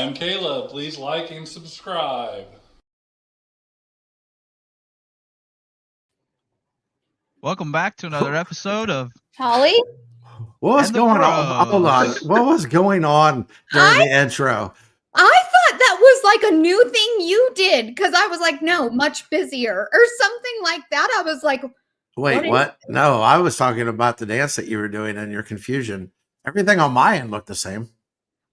I'm Caleb. Please like and subscribe. Welcome back to another episode of Holly? What was And the going on? Hold on. Bros. What was going on during the intro? I thought that was like a new thing you did because I was like, no, much busier or something like that. I was like, Wait, what? No, I was talking about the dance that you were doing and your confusion. Everything on my end looked the same.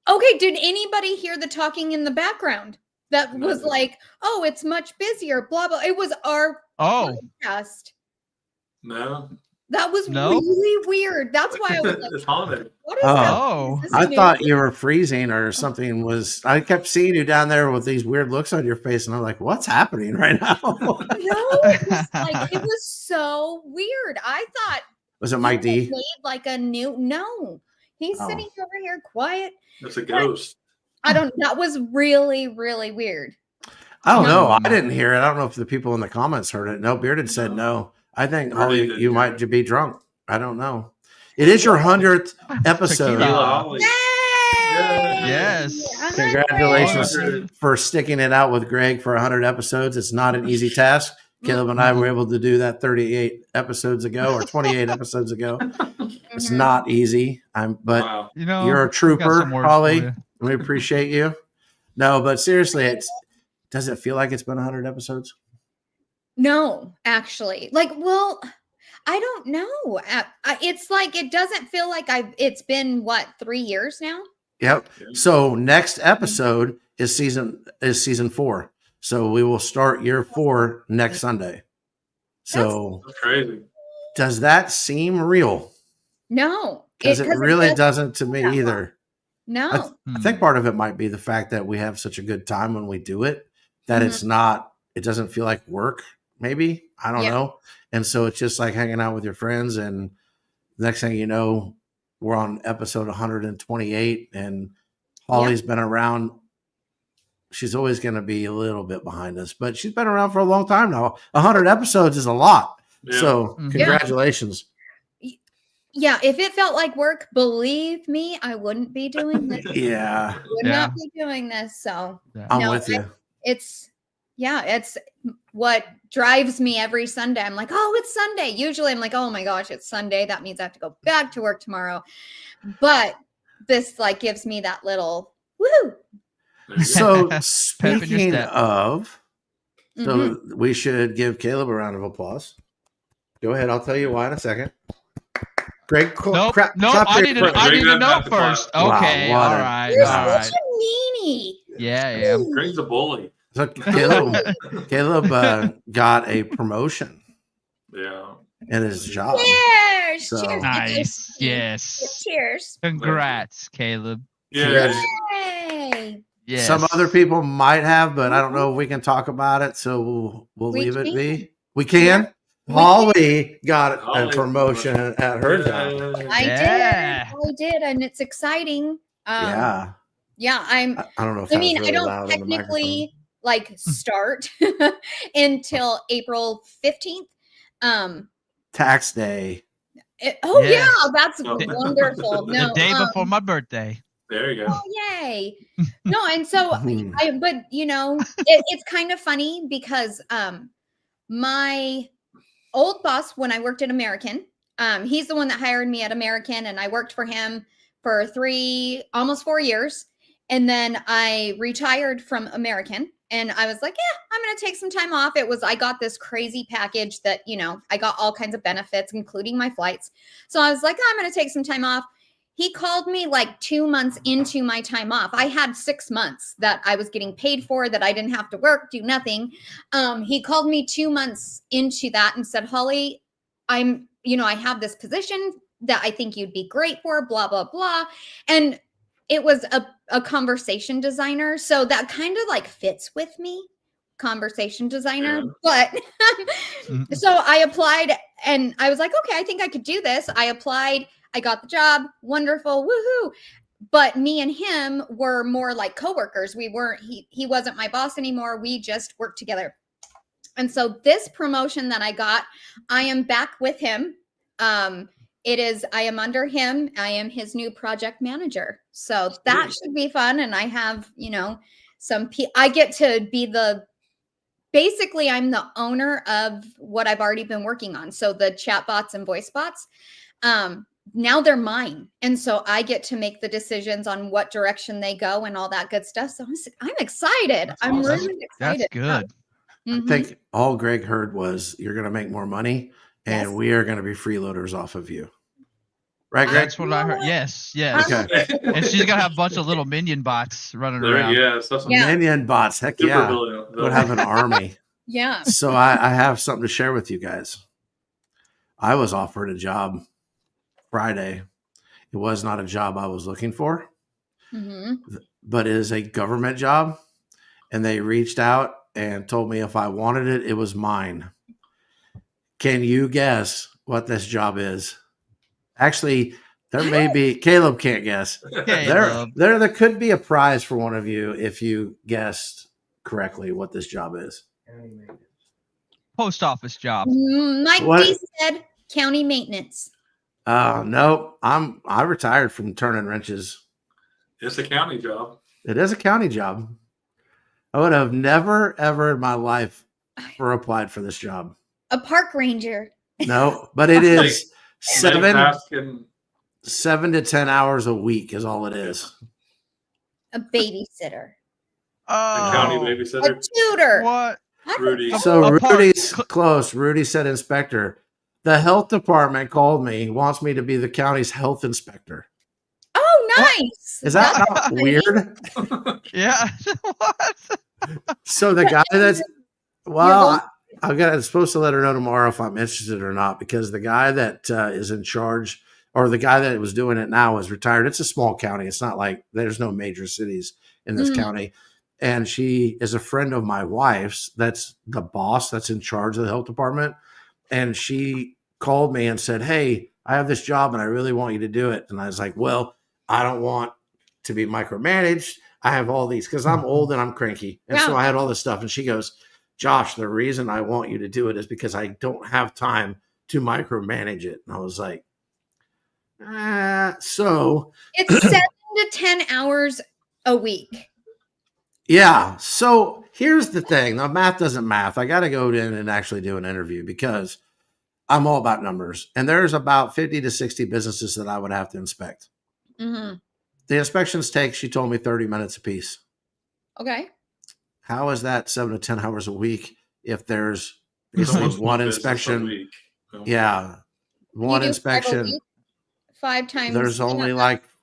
okay, did anybody hear the talking in the background? That was like, oh, it's much busier, blah, blah. It was our podcast. No. That was No? really weird. That's why I was like, It's haunted. what is Oh. happening? Is this I new? thought you were freezing or something was. I kept seeing you down there with these weird looks on your face, and I'm like, what's happening right now? No, it was so weird. I thought Was it Mike D? made like a new he's Oh. sitting over here quiet. It's a ghost. That was really, really weird. I don't know. I No. didn't hear it. I don't know if the people in the comments heard it. No, Bearded said no. I think Really Holly, didn't you hear might it. be drunk. I don't know. It is your 100th episode. Tequila. Holly. Yes. Congratulations 100. for sticking it out with Greg for 100 episodes. It's not an easy task. Caleb and I were able to do that 38 episodes ago or 28 episodes ago. It's not easy. But Wow. You know, you're a we got trooper, some words for Holly. you. We appreciate you. No, but seriously, does it feel like it's been 100 episodes? No, actually. I don't know. It's like it doesn't feel like it's been 3 years now? Yep. Yeah. So next episode is season 4. So we will start year 4 next Sunday. So That's crazy. does that seem real? No. Because it really doesn't to me either. No. I think part of it might be the fact that we have such a good time when we do it that it doesn't feel like work, maybe. I don't know. And so it's just like hanging out with your friends. And the next thing you know, we're on episode 128 and Holly's been around. She's always going to be a little bit behind us, but she's been around for a long time now. 100 episodes is a lot. Yeah. So congratulations. Yeah, if it felt like work, believe me, I wouldn't be doing this. Yeah. Would not be doing this. So I'm with you. It's what drives me every Sunday. I'm like, oh, it's Sunday. Usually I'm like, oh my gosh, it's Sunday. That means I have to go back to work tomorrow. But this like gives me that little woo. So Pep in your speaking step. of, so we should give Caleb a round of applause. Go ahead. I'll tell you why in a second. Greg, Nope. I need to know first. Wow, Okay. what All a- right. You're All right. such a meanie. Yeah. Greg's a bully. So Caleb got a promotion Yeah. in his job. Cheers. So- Cheers. Nice. Yes. Cheers. Congrats, Caleb. Yeah. Yay. Yes. Some other people might have, but I don't know if we can talk about it. So we'll We leave it can. be. We can. Yeah. Holly got a Holly. promotion at her job. I did, and it's exciting. Yeah. I'm. I don't know if I that mean, was I really loud don't on the microphone. technically start until April 15th. Tax day. Yeah. That's Oh. wonderful. No, The day before my birthday. There you go. oh, yay. No, and so Hmm. but it's kind of funny because my old boss when I worked at American, he's the one that hired me at American, and I worked for him for almost 4 years. And then I retired from American, and I was like, I'm going to take some time off. I got this crazy package that, I got all kinds of benefits, including my flights. So I was like, I'm going to take some time off. He called me like 2 months into my time off. I had 6 months that I was getting paid for, that I didn't have to work, do nothing. He called me 2 months into that and said, Holly, I have this position that I think you'd be great for, blah, blah, blah. And it was a conversation designer. So that kind of like fits with me, conversation designer. Yeah. But so I applied and I was like, okay, I think I could do this. I applied. I got the job. Wonderful. Woohoo. But me and him were more like coworkers. He wasn't my boss anymore. We just worked together. And so this promotion that I got, I am back with him. I am under him. I am his new project manager. So that should be fun. And I have, I get to be basically I'm the owner of what I've already been working on. So the chat bots and voice bots, now they're mine. And so I get to make the decisions on what direction they go and all that good stuff. So I'm excited. I'm really excited. That's good. I think all Greg heard was you're going to make more money and we are going to be freeloaders off of you. Right, Greg? That's what I heard. Yes. Okay. And she's going to have a bunch of little minion bots running around. Yes, that's Minion bots. Heck super yeah. villain. Would have an army. Yeah. So I have something to share with you guys. I was offered a job Friday. It was not a job I was looking for, but it is a government job. And they reached out and told me if I wanted it, it was mine. Can you guess what this job is? Actually, there may be, Caleb can't guess. There could be a prize for one of you if you guessed correctly what this job is. Post office job. Mike D said county maintenance. No, I retired from turning wrenches. It's a county job. It is a county job. I would have never, ever in my life ever applied for this job. A park ranger. No, but it is Asking 7 to 10 hours a week is all it is. A babysitter. a county A babysitter. tutor. What? Rudy. So Rudy's close. Rudy said inspector. The health department called me, wants me to be the county's health inspector. Oh, nice. Is that not weird? Yeah. What? So the guy that's, well, I'm supposed to let her know tomorrow if I'm interested or not, because the guy that is in charge, or the guy that was doing it now, is retired. It's a small county. It's not like there's no major cities in this county. And she is a friend of my wife's. That's the boss that's in charge of the health department. And she called me and said, hey, I have this job and I really want you to do it. And I was like, well, I don't want to be micromanaged. I have all these because I'm old and I'm cranky. And so I had all this stuff. And she goes, Josh, the reason I want you to do it is because I don't have time to micromanage it. And I was like, so it's 7 to 10 hours a week. Yeah. So here's the thing. Now, math doesn't math. I got to go in and actually do an interview because I'm all about numbers. And there's about 50 to 60 businesses that I would have to inspect. The inspections take, she told me, 30 minutes a piece. Okay. How is that 7 to 10 hours a week if there's basically one inspection? Yeah. One inspection. 5 times. There's only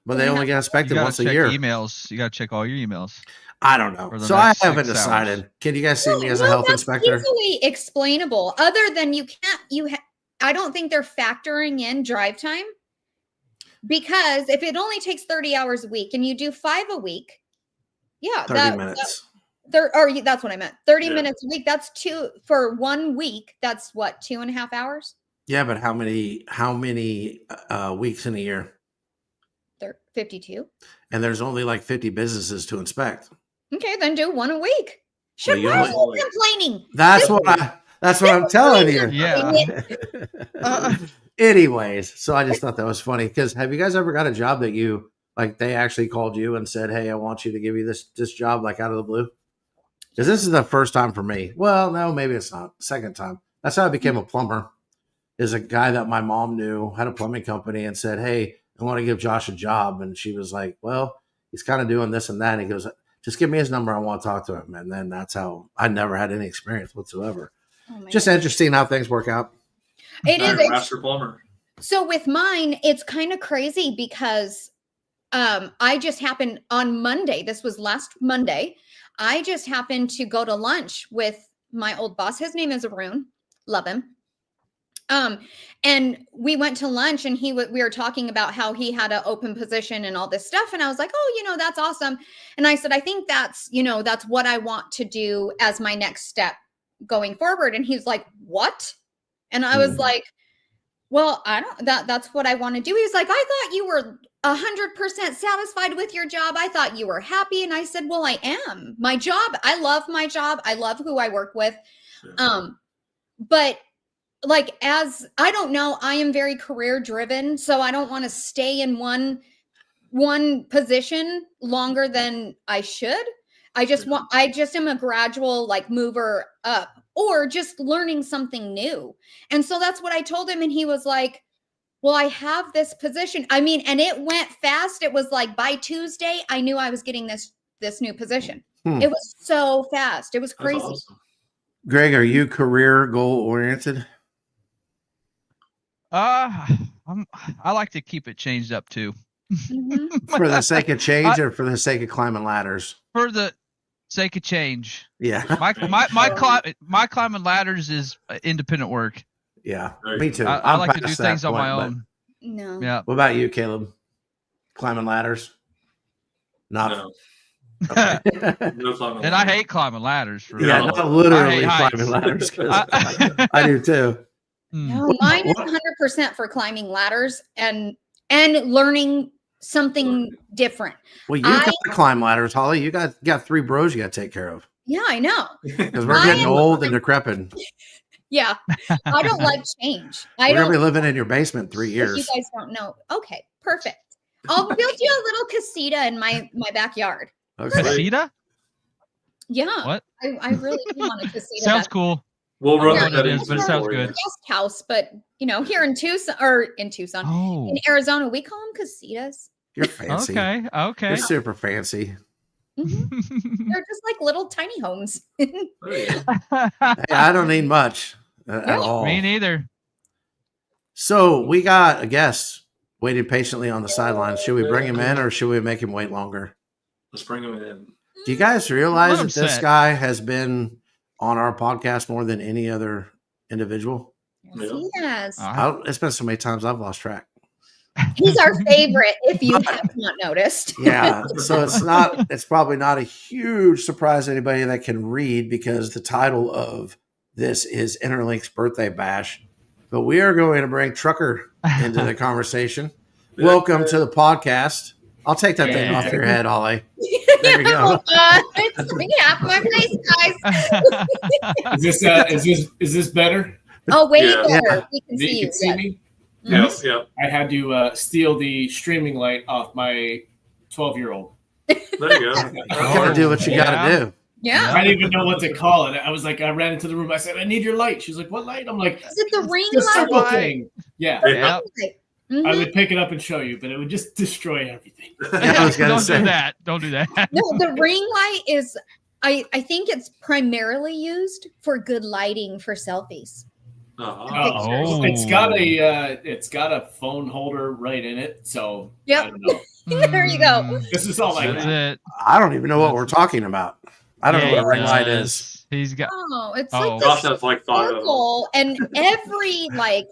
but they only get inspected once a year. Emails. You got to check all your emails. I don't know. So I haven't decided. Hours. Can you guys see me as a health inspector? Easily explainable. Other than I don't think they're factoring in drive time, because if it only takes 30 hours a week and you do 5 a week, 30 minutes. That's what I meant. 30 minutes a week. That's 2 for 1 week. That's what, 2.5 hours? Yeah, but how many weeks in a year? 52. And there's only like 50 businesses to inspect. Okay, then do 1 a week. Sure, why are you complaining? That's what I'm telling you. Yeah. Anyways, so I just thought that was funny, because have you guys ever got a job that you like they actually called you and said, hey, I want you to give you this job, like out of the blue? Because this is the first time for me. Well, no, maybe it's not. Second time. That's how I became a plumber. Is a guy that my mom knew had a plumbing company and said, hey, I want to give Josh a job. And she was like, well, he's kind of doing this and that. And he goes, just give me his number. I want to talk to him. And then that's how I never had any experience whatsoever. Just interesting how things work out. It is master plumber. So with mine, it's kind of crazy because I just happened on Monday. This was last Monday. I just happened to go to lunch with my old boss. His name is Arun. Love him. And we went to lunch and we were talking about how he had an open position and all this stuff. And I was like, oh, that's awesome. And I said, I think that's what I want to do as my next step going forward. And he's like, what? And I was like, well, that's what I want to do. He's like, I thought you were 100% satisfied with your job. I thought you were happy. And I said, well, I am. My job, I love my job. I love who I work with. But like, as I don't know, I am very career driven, so I don't want to stay in one position longer than I should. I just am a gradual like mover up or just learning something new. And so that's what I told him. And he was like, well, I have this position. I mean, and it went fast. It was like by Tuesday, I knew I was getting this new position. It was so fast. It was crazy. Awesome. Greg, are you career goal oriented? I like to keep it changed up too. For the sake of change or for the sake of climbing ladders? For the sake of change. Yeah. My climbing ladders is independent work. Yeah. Me too. I like to do things on my own. No. Yeah. What about you, Caleb? Climbing ladders? Not. No. Okay. No climbing And I hate climbing ladders. For Yeah, real. not literally I hate climbing ladders. 'Cause I- I do too. No, mine is 100% for climbing ladders and learning something different. Well, you got to climb ladders, Holly. You got 3 bros you got to take care of Yeah, I know. because we're getting old and decrepit. Yeah, I don't like change. We're gonna be living in your basement 3 You years. guys don't know. Okay, perfect. I'll build you a little casita in my backyard. Okay. Casita? Yeah. What? I really do want a casita. Sounds cool. We'll run Yeah, that it is, but it sounds good. Guest house, but here in Tucson, Oh. in Arizona, we call them casitas. You're fancy. Okay. You're super fancy. Mhm. They're just like little tiny homes. There you go. Hey, I don't need much at all. Me neither. So we got a guest waiting patiently on the sidelines. Should we bring him in or should we make him wait longer? Let's bring him in. Do you guys realize Let him that this sit. guy has been on our podcast more than any other individual? Yes, he has. It's been so many times I've lost track. He's our favorite, if you have not noticed. Yeah. So it's probably not a huge surprise to anybody that can read because the title of this is Interlink's birthday bash. But we are going to bring Trucker into the conversation. Welcome to the podcast. I'll take that thing off your head, Ollie. There you go. It's like half my face, guys. Is this better? Oh, way Yeah. better. We can see You you. can see Yes. me. Yes, yeah. I had to steal the streaming light off my 12-year-old. There you go. You gotta do what you gotta do. Yeah. I didn't even know what to call it. I was like, I ran into the room. I said, I need your light. She's like, what light? I'm like, Is it the ring the light? simple thing. Yeah. Yep. Mhm. I would pick it up and show you, but it would just destroy everything. Yeah, I was gonna Don't say. do that. Don't do that. No, the ring light is. I think it's primarily used for good lighting for selfies. Uh-huh. It's got a phone holder right in it. So Yep. I don't know. There you go. This is all I That's got. it. I don't even know what we're talking about. I don't know what a ring light is. He's got. Oh, it's Oh. like Gosh, this that's like 5 of them. circle, and every like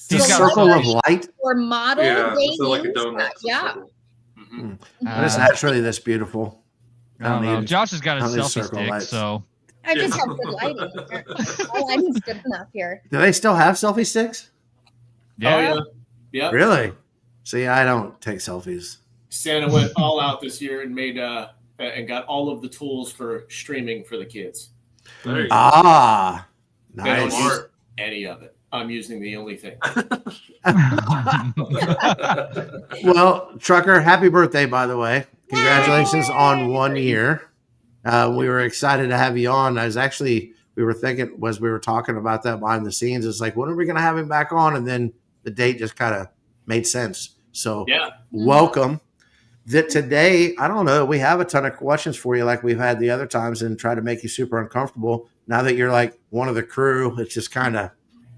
He's got Circle of celebrity light. or model, Yeah, they it's like a use donut. that. Yeah. Mhm. But it's naturally this beautiful. I don't know. need- Josh has got I his don't need selfie circle stick, lights. so I just have good lighting. All lighting's good enough here. Do they still have selfie sticks? yeah. Oh, yeah. Yep. Really? See, I don't take selfies. Santa went all out this year and made and got all of the tools for streaming for the kids. There you go. Ah, They don't nice. use any of it. I'm using the only thing. Well, Trucker, happy birthday, by the way. Congratulations on 1 year. We were excited to have you on. We were talking about that behind the scenes. It's like, when are we going to have him back on? And then the date just kind of made sense. So Yeah. welcome. That today, I don't know, we have a ton of questions for you like we've had the other times and try to make you super uncomfortable. Now that you're like one of the crew, it's just kind of,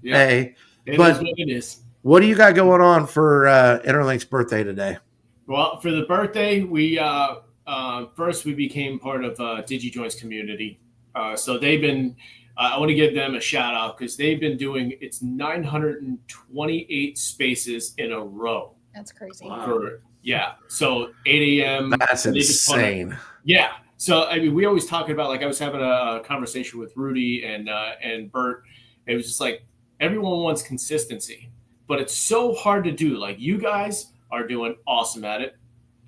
Yeah. hey, It but- is what it is. what do you got going on for Interlink's birthday today? Well, for the birthday, we first we became part of DigiJoints community. So they've been. I want to give them a shout out because they've been doing it's 928 spaces in a row. That's crazy. Wow. So 8 a.m. That's they just put insane. Yeah. So I mean, we always talk about, like, I was having a conversation with Rudy and Bert. It was just like everyone wants consistency, but it's so hard to do. Like, you guys are doing awesome at it.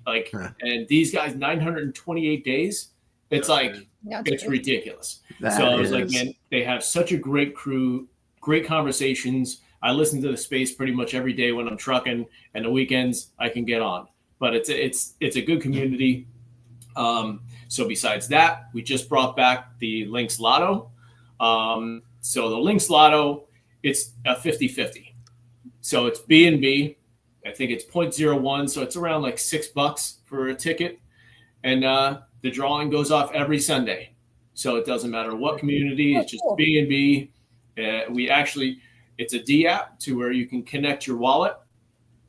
Like, Yeah. and these guys 928 days. It's like That's it's crazy. ridiculous. That So I was like, is- man, they have such a great crew, great conversations. I listen to the space pretty much every day when I'm trucking, and the weekends I can get on. But it's a good community. So besides that, we just brought back the Lynx Lotto. So the Lynx Lotto, it's a 50-50. So it's B&B. I think it's 0.01. So it's around like $6 for a ticket. And the drawing goes off every Sunday. So it doesn't matter what community, it's just B&B. It's a D app to where you can connect your wallet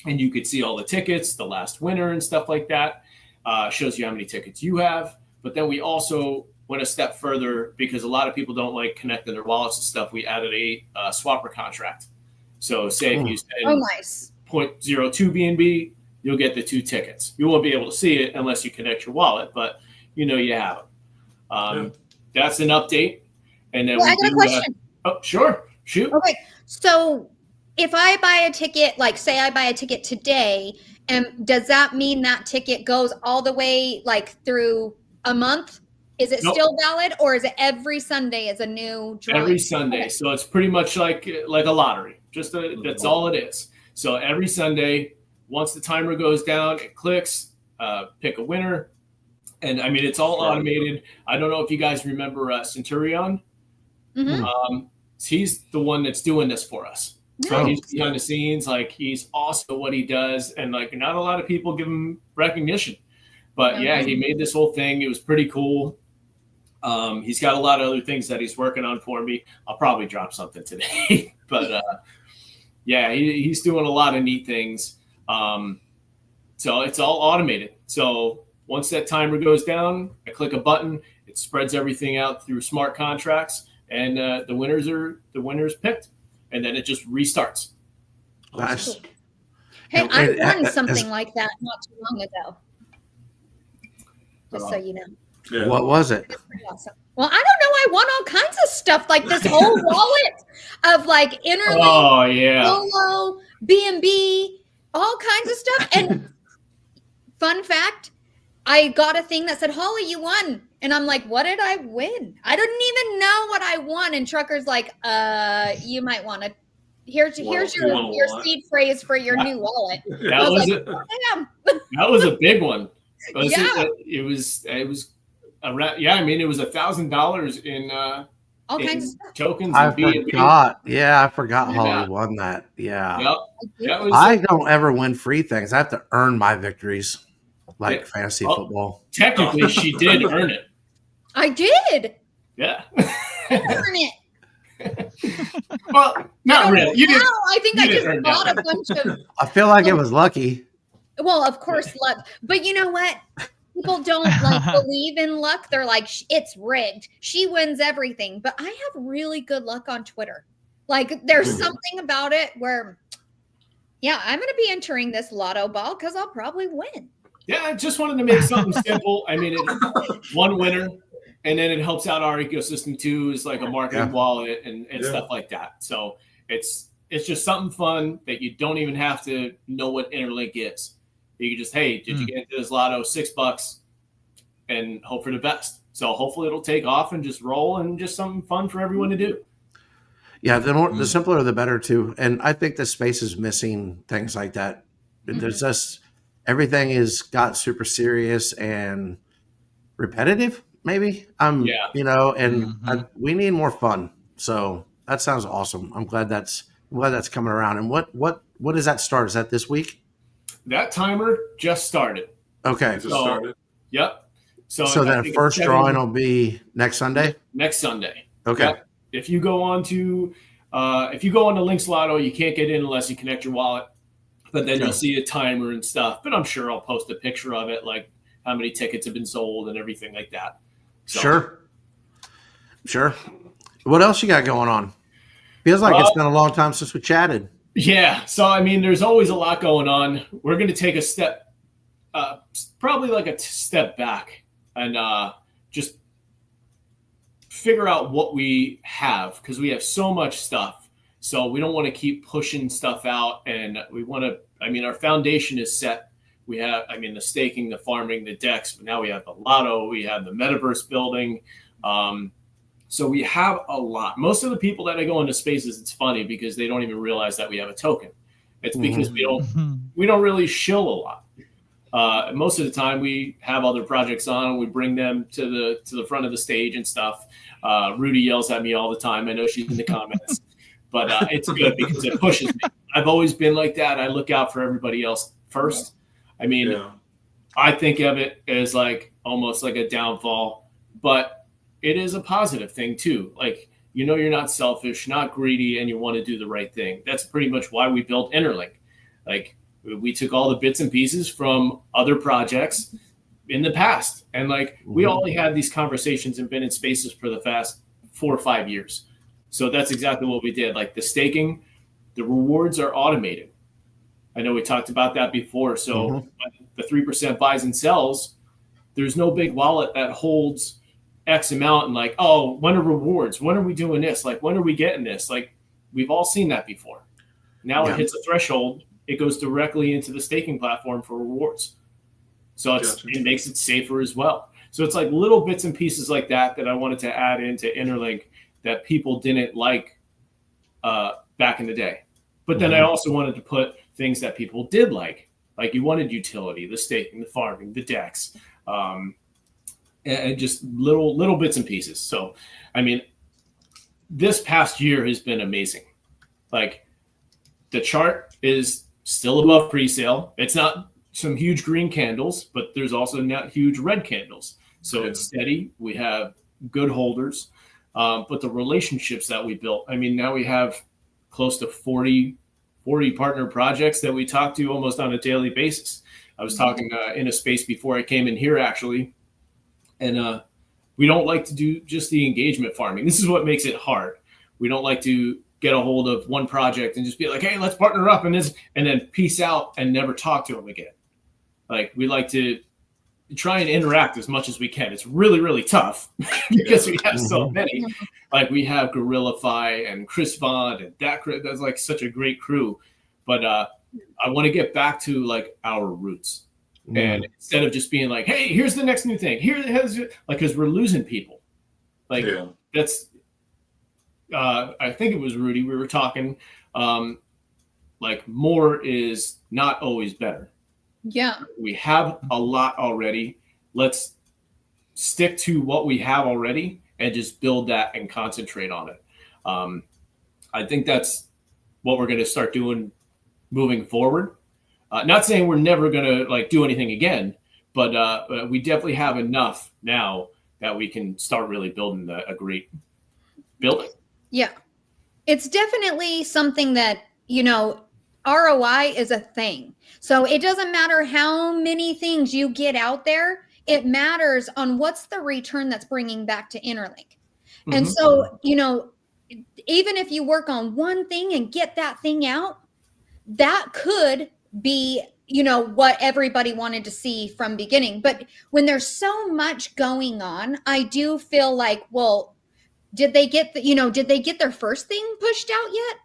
and you could see all the tickets, the last winner and stuff like that. Shows you how many tickets you have. But then we also went a step further because a lot of people don't like connecting their wallets and stuff. We added a swapper contract. So say if you spend nice. 0.02 BNB, you'll get the 2 tickets. You won't be able to see it unless you connect your wallet, but you have them. That's an update. And then I got a question. Sure. Shoot. Okay. So if I buy a ticket, like say I buy a ticket today, and does that mean that ticket goes all the way like through a month? Is it still valid, or is it every Sunday is a new drawing? Every Sunday. Okay. So it's pretty much like a lottery. That's all it is. So every Sunday, once the timer goes down, it clicks, pick a winner. And I mean, it's all automated. I don't know if you guys remember Centurion. Mm-hmm. He's the one that's doing this for us. So he's behind the scenes. Like, he's awesome at what he does. And like, not a lot of people give him recognition. But yeah, he made this whole thing. It was pretty cool. He's got a lot of other things that he's working on for me. I'll probably drop something today. But yeah, he's doing a lot of neat things. So it's all automated. So once that timer goes down, I click a button. It spreads everything out through smart contracts, and the winners picked, and then it just restarts. Nice. Hey, I won something like that not too long ago. Just so you know. Yeah. What was it? That's pretty awesome. Well, I don't know. I won all kinds of stuff, like this whole wallet of like Interlink, Solo, B&B, all kinds of stuff. And fun fact, I got a thing that said, "Holly, you won." And I'm like, what did I win? I didn't even know what I won. And Trucker's like, you might want to. Here's your seed phrase for your new wallet. That was a big one. It was around, I mean, it was $1,000 in all kinds of stuff. Tokens. I forgot. Yeah, I forgot Holly won that. Yeah. Yep. I don't ever win free things. I have to earn my victories, like fantasy football. Technically, she did earn it. I did. Yeah. Earn it. Well, not really. You didn't. I think I just bought a bunch of. I feel like it was lucky. Well, of course, luck. But you know what? People don't believe in luck. They're like, it's rigged. She wins everything. But I have really good luck on Twitter. Like, there's something about it where, I'm going to be entering this lotto ball because I'll probably win. Yeah, I just wanted to make something simple. I mean, one winner, and then it helps out our ecosystem too. Is like a marketing wallet and stuff like that. So it's just something fun that you don't even have to know what Interlink is. You can just, hey, did you get into this lotto? $6 and hope for the best. So hopefully it'll take off and just roll and just something fun for everyone to do. Yeah, the simpler the better too. And I think the space is missing things like that. There's just everything is got super serious and repetitive, maybe. We need more fun. So that sounds awesome. I'm glad that's coming around. And what does that start? Is that this week? That timer just started. Okay. Just started. Yep. So then first drawing will be next Sunday? Next Sunday. Okay. Yep. If you go on to Lynx Lotto, you can't get in unless you connect your wallet. But then you'll see a timer and stuff. But I'm sure I'll post a picture of it, like how many tickets have been sold and everything like that. So. Sure. What else you got going on? Feels like it's been a long time since we chatted. Yeah. So, I mean, there's always a lot going on. We're going to take a step, probably like a step back and just figure out what we have, because we have so much stuff. So we don't want to keep pushing stuff out, and we want to, our foundation is set. We have, the staking, the farming, the decks, but now we have the lotto, we have the metaverse building. So we have a lot. Most of the people that I go into spaces, it's funny because they don't even realize that we have a token. It's because we don't really shill a lot. Most of the time we have other projects on, we bring them to the front of the stage and stuff. Rudy yells at me all the time. I know she's in the comments, but it's good because it pushes me. I've always been like that. I look out for everybody else first. I mean, I think of it as like almost like a downfall, but it is a positive thing too. Like, you're not selfish, not greedy, and you want to do the right thing. That's pretty much why we built Interlink. Like, we took all the bits and pieces from other projects in the past. And like, we only had these conversations and been in spaces for the past 4 or 5 years. So that's exactly what we did. Like the staking, the rewards are automated. I know we talked about that before. So the 3% buys and sells, there's no big wallet that holds X amount and like, oh, when are rewards? When are we doing this? Like, when are we getting this? Like, we've all seen that before. Now it hits a threshold. It goes directly into the staking platform for rewards. So it makes it safer as well. So it's like little bits and pieces like that I wanted to add into Interlink that people didn't like back in the day. But then I also wanted to put things that people did like you wanted utility, the staking, the farming, the DEX, and just little bits and pieces. So, I mean, this past year has been amazing. Like, the chart is still above pre-sale. It's not some huge green candles, but there's also not huge red candles. So it's steady. We have good holders, but the relationships that we built, I mean, now we have close to 40 partner projects that we talk to almost on a daily basis. I was talking in a space before I came in here, actually, and we don't like to do just the engagement farming. This is what makes it hard. We don't like to get a hold of one project and just be like, hey, let's partner up and then peace out and never talk to them again. Like, we like to try and interact as much as we can. It's really, really tough because we have so many. Like, we have Gorillafy and Chris Vaughn and that's like such a great crew. But I want to get back to like our roots. And instead of just being like, hey, here's the next new thing. Because we're losing people. Like, that's, I think it was Rudy, we were talking, like, more is not always better. Yeah. We have a lot already. Let's stick to what we have already and just build that and concentrate on it. I think that's what we're going to start doing moving forward. Not saying we're never going to like do anything again, but we definitely have enough now that we can start really building a great building. Yeah. It's definitely something that, ROI is a thing. So it doesn't matter how many things you get out there. It matters on what's the return that's bringing back to Interlink. And so, even if you work on one thing and get that thing out, that could be, what everybody wanted to see from beginning. But when there's so much going on, I do feel like, well, did they get their first thing pushed out yet?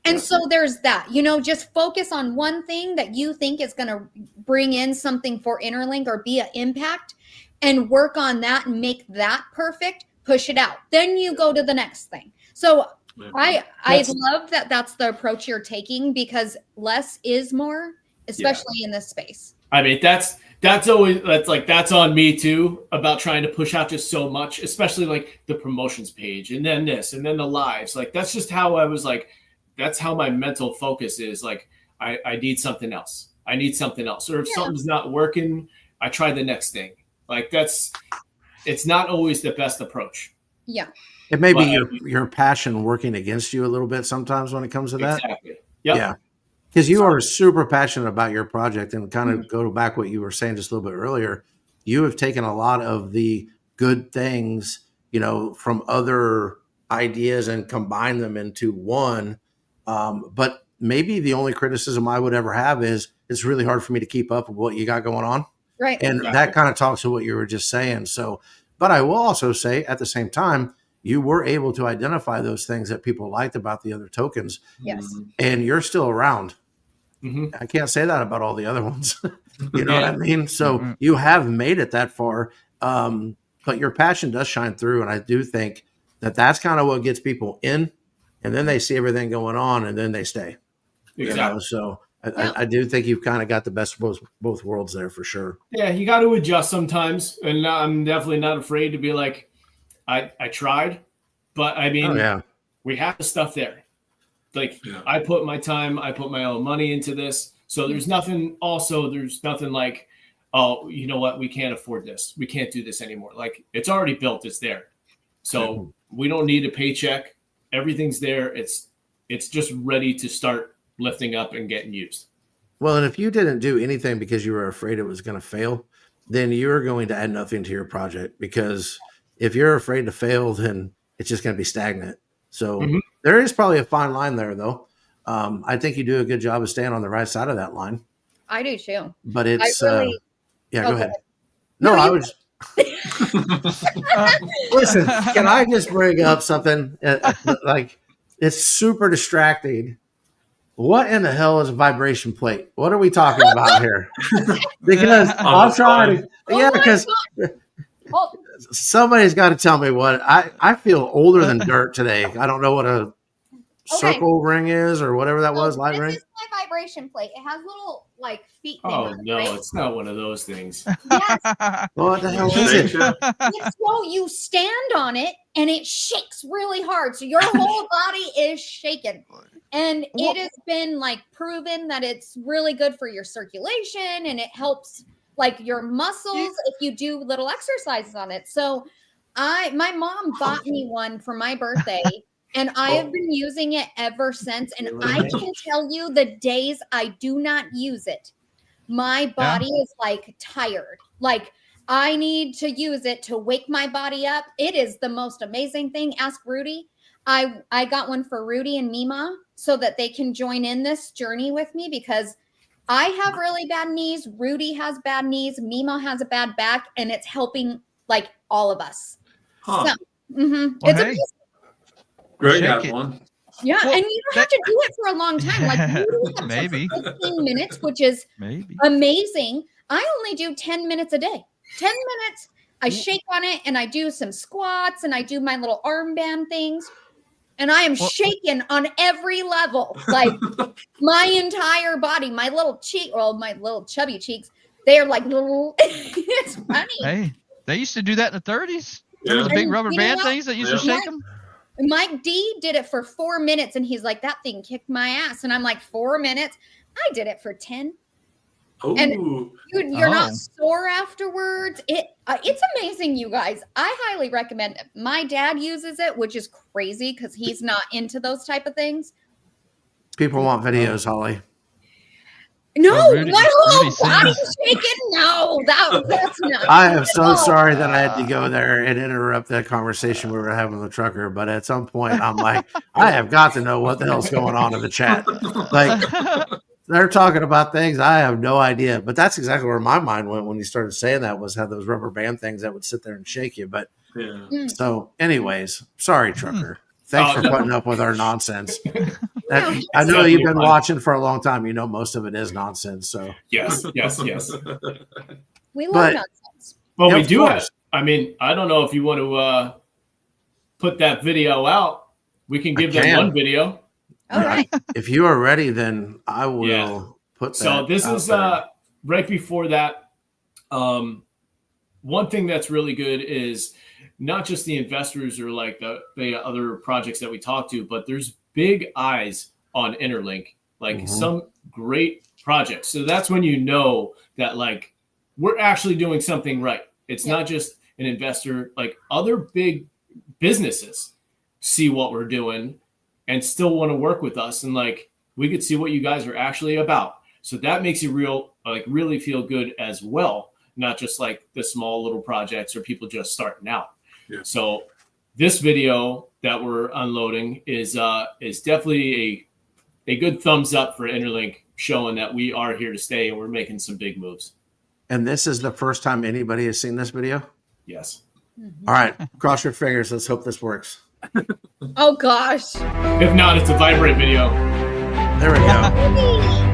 And so there's that, just focus on one thing that you think is going to bring in something for Interlink or be an impact, and work on that and make that perfect, push it out. Then you go to the next thing. So I love that that's the approach you're taking, because less is more, especially in this space. I mean, that's on me too, about trying to push out just so much, especially like the promotions page and then this and then the lives. Like, that's just how I was like, that's how my mental focus is. Like, I need something else. I need something else. Or if something's not working, I try the next thing. Like, it's not always the best approach. Yeah. It may be your passion working against you a little bit sometimes when it comes to that. Exactly. Yep. Yeah. Because you are super passionate about your project, and kind of go back what you were saying just a little bit earlier. You have taken a lot of the good things, from other ideas and combined them into one. But maybe the only criticism I would ever have is it's really hard for me to keep up with what you got going on. Right. And that kind of talks to what you were just saying. So, but I will also say at the same time, you were able to identify those things that people liked about the other tokens. Yes. And you're still around. I can't say that about all the other ones. You know what I mean? So you have made it that far. But your passion does shine through. And I do think that's kind of what gets people in, and then they see everything going on, and then they stay. Exactly. So I do think you've kind of got the best of both worlds there for sure. Yeah, you got to adjust sometimes, and I'm definitely not afraid to be like, I tried, but I mean, we have the stuff there. Like I put my time, I put my own money into this, so there's nothing. Also, there's nothing like, oh, you know what? We can't afford this. We can't do this anymore. Like it's already built. It's there. So we don't need a paycheck. Everything's there. It's just ready to start lifting up and getting used. Well, and if you didn't do anything because you were afraid it was going to fail, then you're going to add nothing to your project, because if you're afraid to fail, then it's just going to be stagnant. So there is probably a fine line there, though. I think you do a good job of staying on the right side of that line. I do too. But it's really, go ahead. No, I was. Listen, can I just bring up something? Like, it's super distracting. What in the hell is a vibration plate? What are we talking about here? Because I'm trying to, because somebody's got to tell me what I feel older than dirt today. I don't know what a circle ring is or whatever that was. Light ring. This is my vibration plate. It has little like feet. Oh no, it's not one of those things. Yes. What the hell is it? So you stand on it and it shakes really hard. So your whole body is shaking. And it has been like proven that it's really good for your circulation, and it helps like your muscles if you do little exercises on it. So my mom bought me one for my birthday. And I have been using it ever since. And I can tell you the days I do not use it, my body is like tired. Like I need to use it to wake my body up. It is the most amazing thing. Ask Rudy. I got one for Rudy and Mima so that they can join in this journey with me, because I have really bad knees. Rudy has bad knees. Mima has a bad back, and it's helping like all of us. So, it's amazing. Greg has one. Yeah, and you don't have to do it for a long time. Like maybe 15 minutes, which is amazing. I only do 10 minutes a day. 10 minutes. I shake on it, and I do some squats, and I do my little armband things. And I am shaking on every level. Like my entire body, my little cheek, my little chubby cheeks, they are like little. It's funny. Hey, they used to do that in the 30s. Yeah. The big rubber band things that used to shake them. Mike D did it for 4 minutes, and he's like, that thing kicked my ass. And I'm like, 4 minutes? I did it for 10. Ooh. And you're not sore afterwards. It's amazing, you guys. I highly recommend it. My dad uses it, which is crazy because he's not into those type of things. People want videos, Holly. No, my whole body's shaking. No, that's not. I am so sorry that I had to go there and interrupt that conversation we were having with the trucker. But at some point, I'm like, I have got to know what the hell's going on in the chat. Like, they're talking about things I have no idea. But that's exactly where my mind went when you started saying that, was how those rubber band things that would sit there and shake you. But so, anyways, sorry, trucker. Thanks for putting up with our nonsense. I know you've been watching for a long time. You know most of it is nonsense. So yes. We love nonsense. Well, we do have. I mean, I don't know if you want to put that video out. We can give them one video. All right. If you are ready, then I will put that. So this is right before that. One thing that's really good is not just the investors or like the other projects that we talk to, but there's big eyes on Interlink, like some great projects. So that's when you know that like we're actually doing something right. It's not just an investor, like other big businesses see what we're doing and still want to work with us. And like, we could see what you guys are actually about. So that makes you really feel good as well. Not just like the small little projects or people just starting out. Yeah. So this video that we're unloading is definitely a good thumbs up for Interlink, showing that we are here to stay and we're making some big moves. And this is the first time anybody has seen this video? Yes. All right. Cross your fingers. Let's hope this works. Oh, gosh. If not, it's a vibrate video. There we go.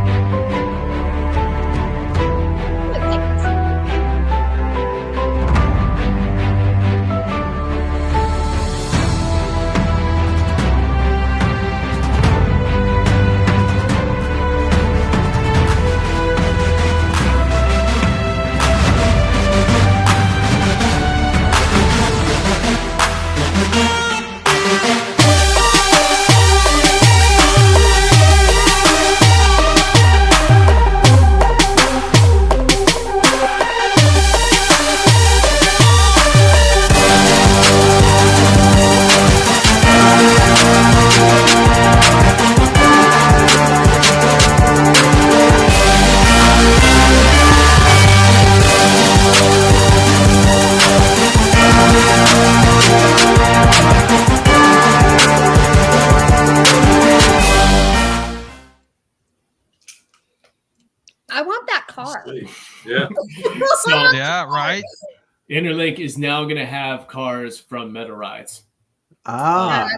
Yeah. So Yeah, right. Interlink is now going to have cars from Meta Rides. Ah,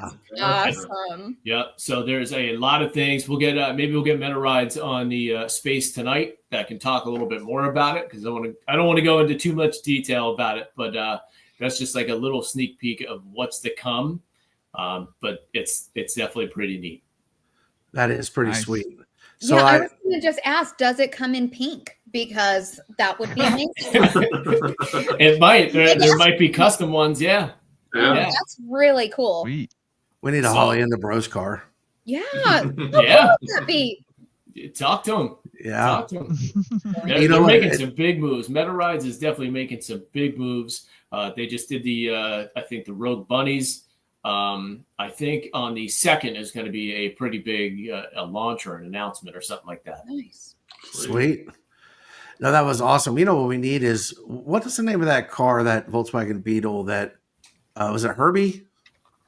Awesome. Yep. So there's a lot of things. We'll get maybe we'll get Meta Rides on the space tonight that can talk a little bit more about it because I don't want to go into too much detail about it, but that's just like a little sneak peek of what's to come. But it's definitely pretty neat. that is pretty Nice. sweet. So Yeah, I I was going to just ask, does it come in pink? Because that would be amazing. It might. There might be custom ones. Yeah. Oh, Yeah. that's really cool. Sweet. we need to So- haul in the bros car. Yeah. How Yeah. cool would that be? Talk to them. Yeah. Talk to them. They're, You know they're what? making some big moves. Meta Rides is definitely making some big moves. They just did the I think the Rogue Bunnies. I think on the 2nd is going to be a pretty big a launch or an announcement or something like that. Nice. Sweet. No, that was awesome. You know what we need is what is the name of that car, that Volkswagen Beetle that was it Herbie?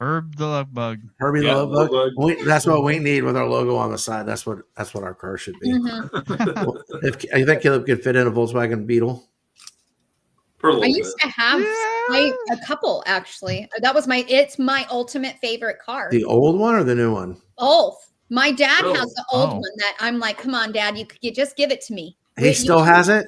Herb the Love Bug. Herbie Yeah, the Love Bug. Love That's what we need with our logo on the side. That's what our car should be. Mhm. If you think Caleb could fit in a Volkswagen Beetle, For a I little used bit. to have a couple actually. It's my ultimate favorite car. the old one or the new one? Both. My dad Oh. has the old Oh. one that I'm like, come on, Dad, you just give it to me. He still has it.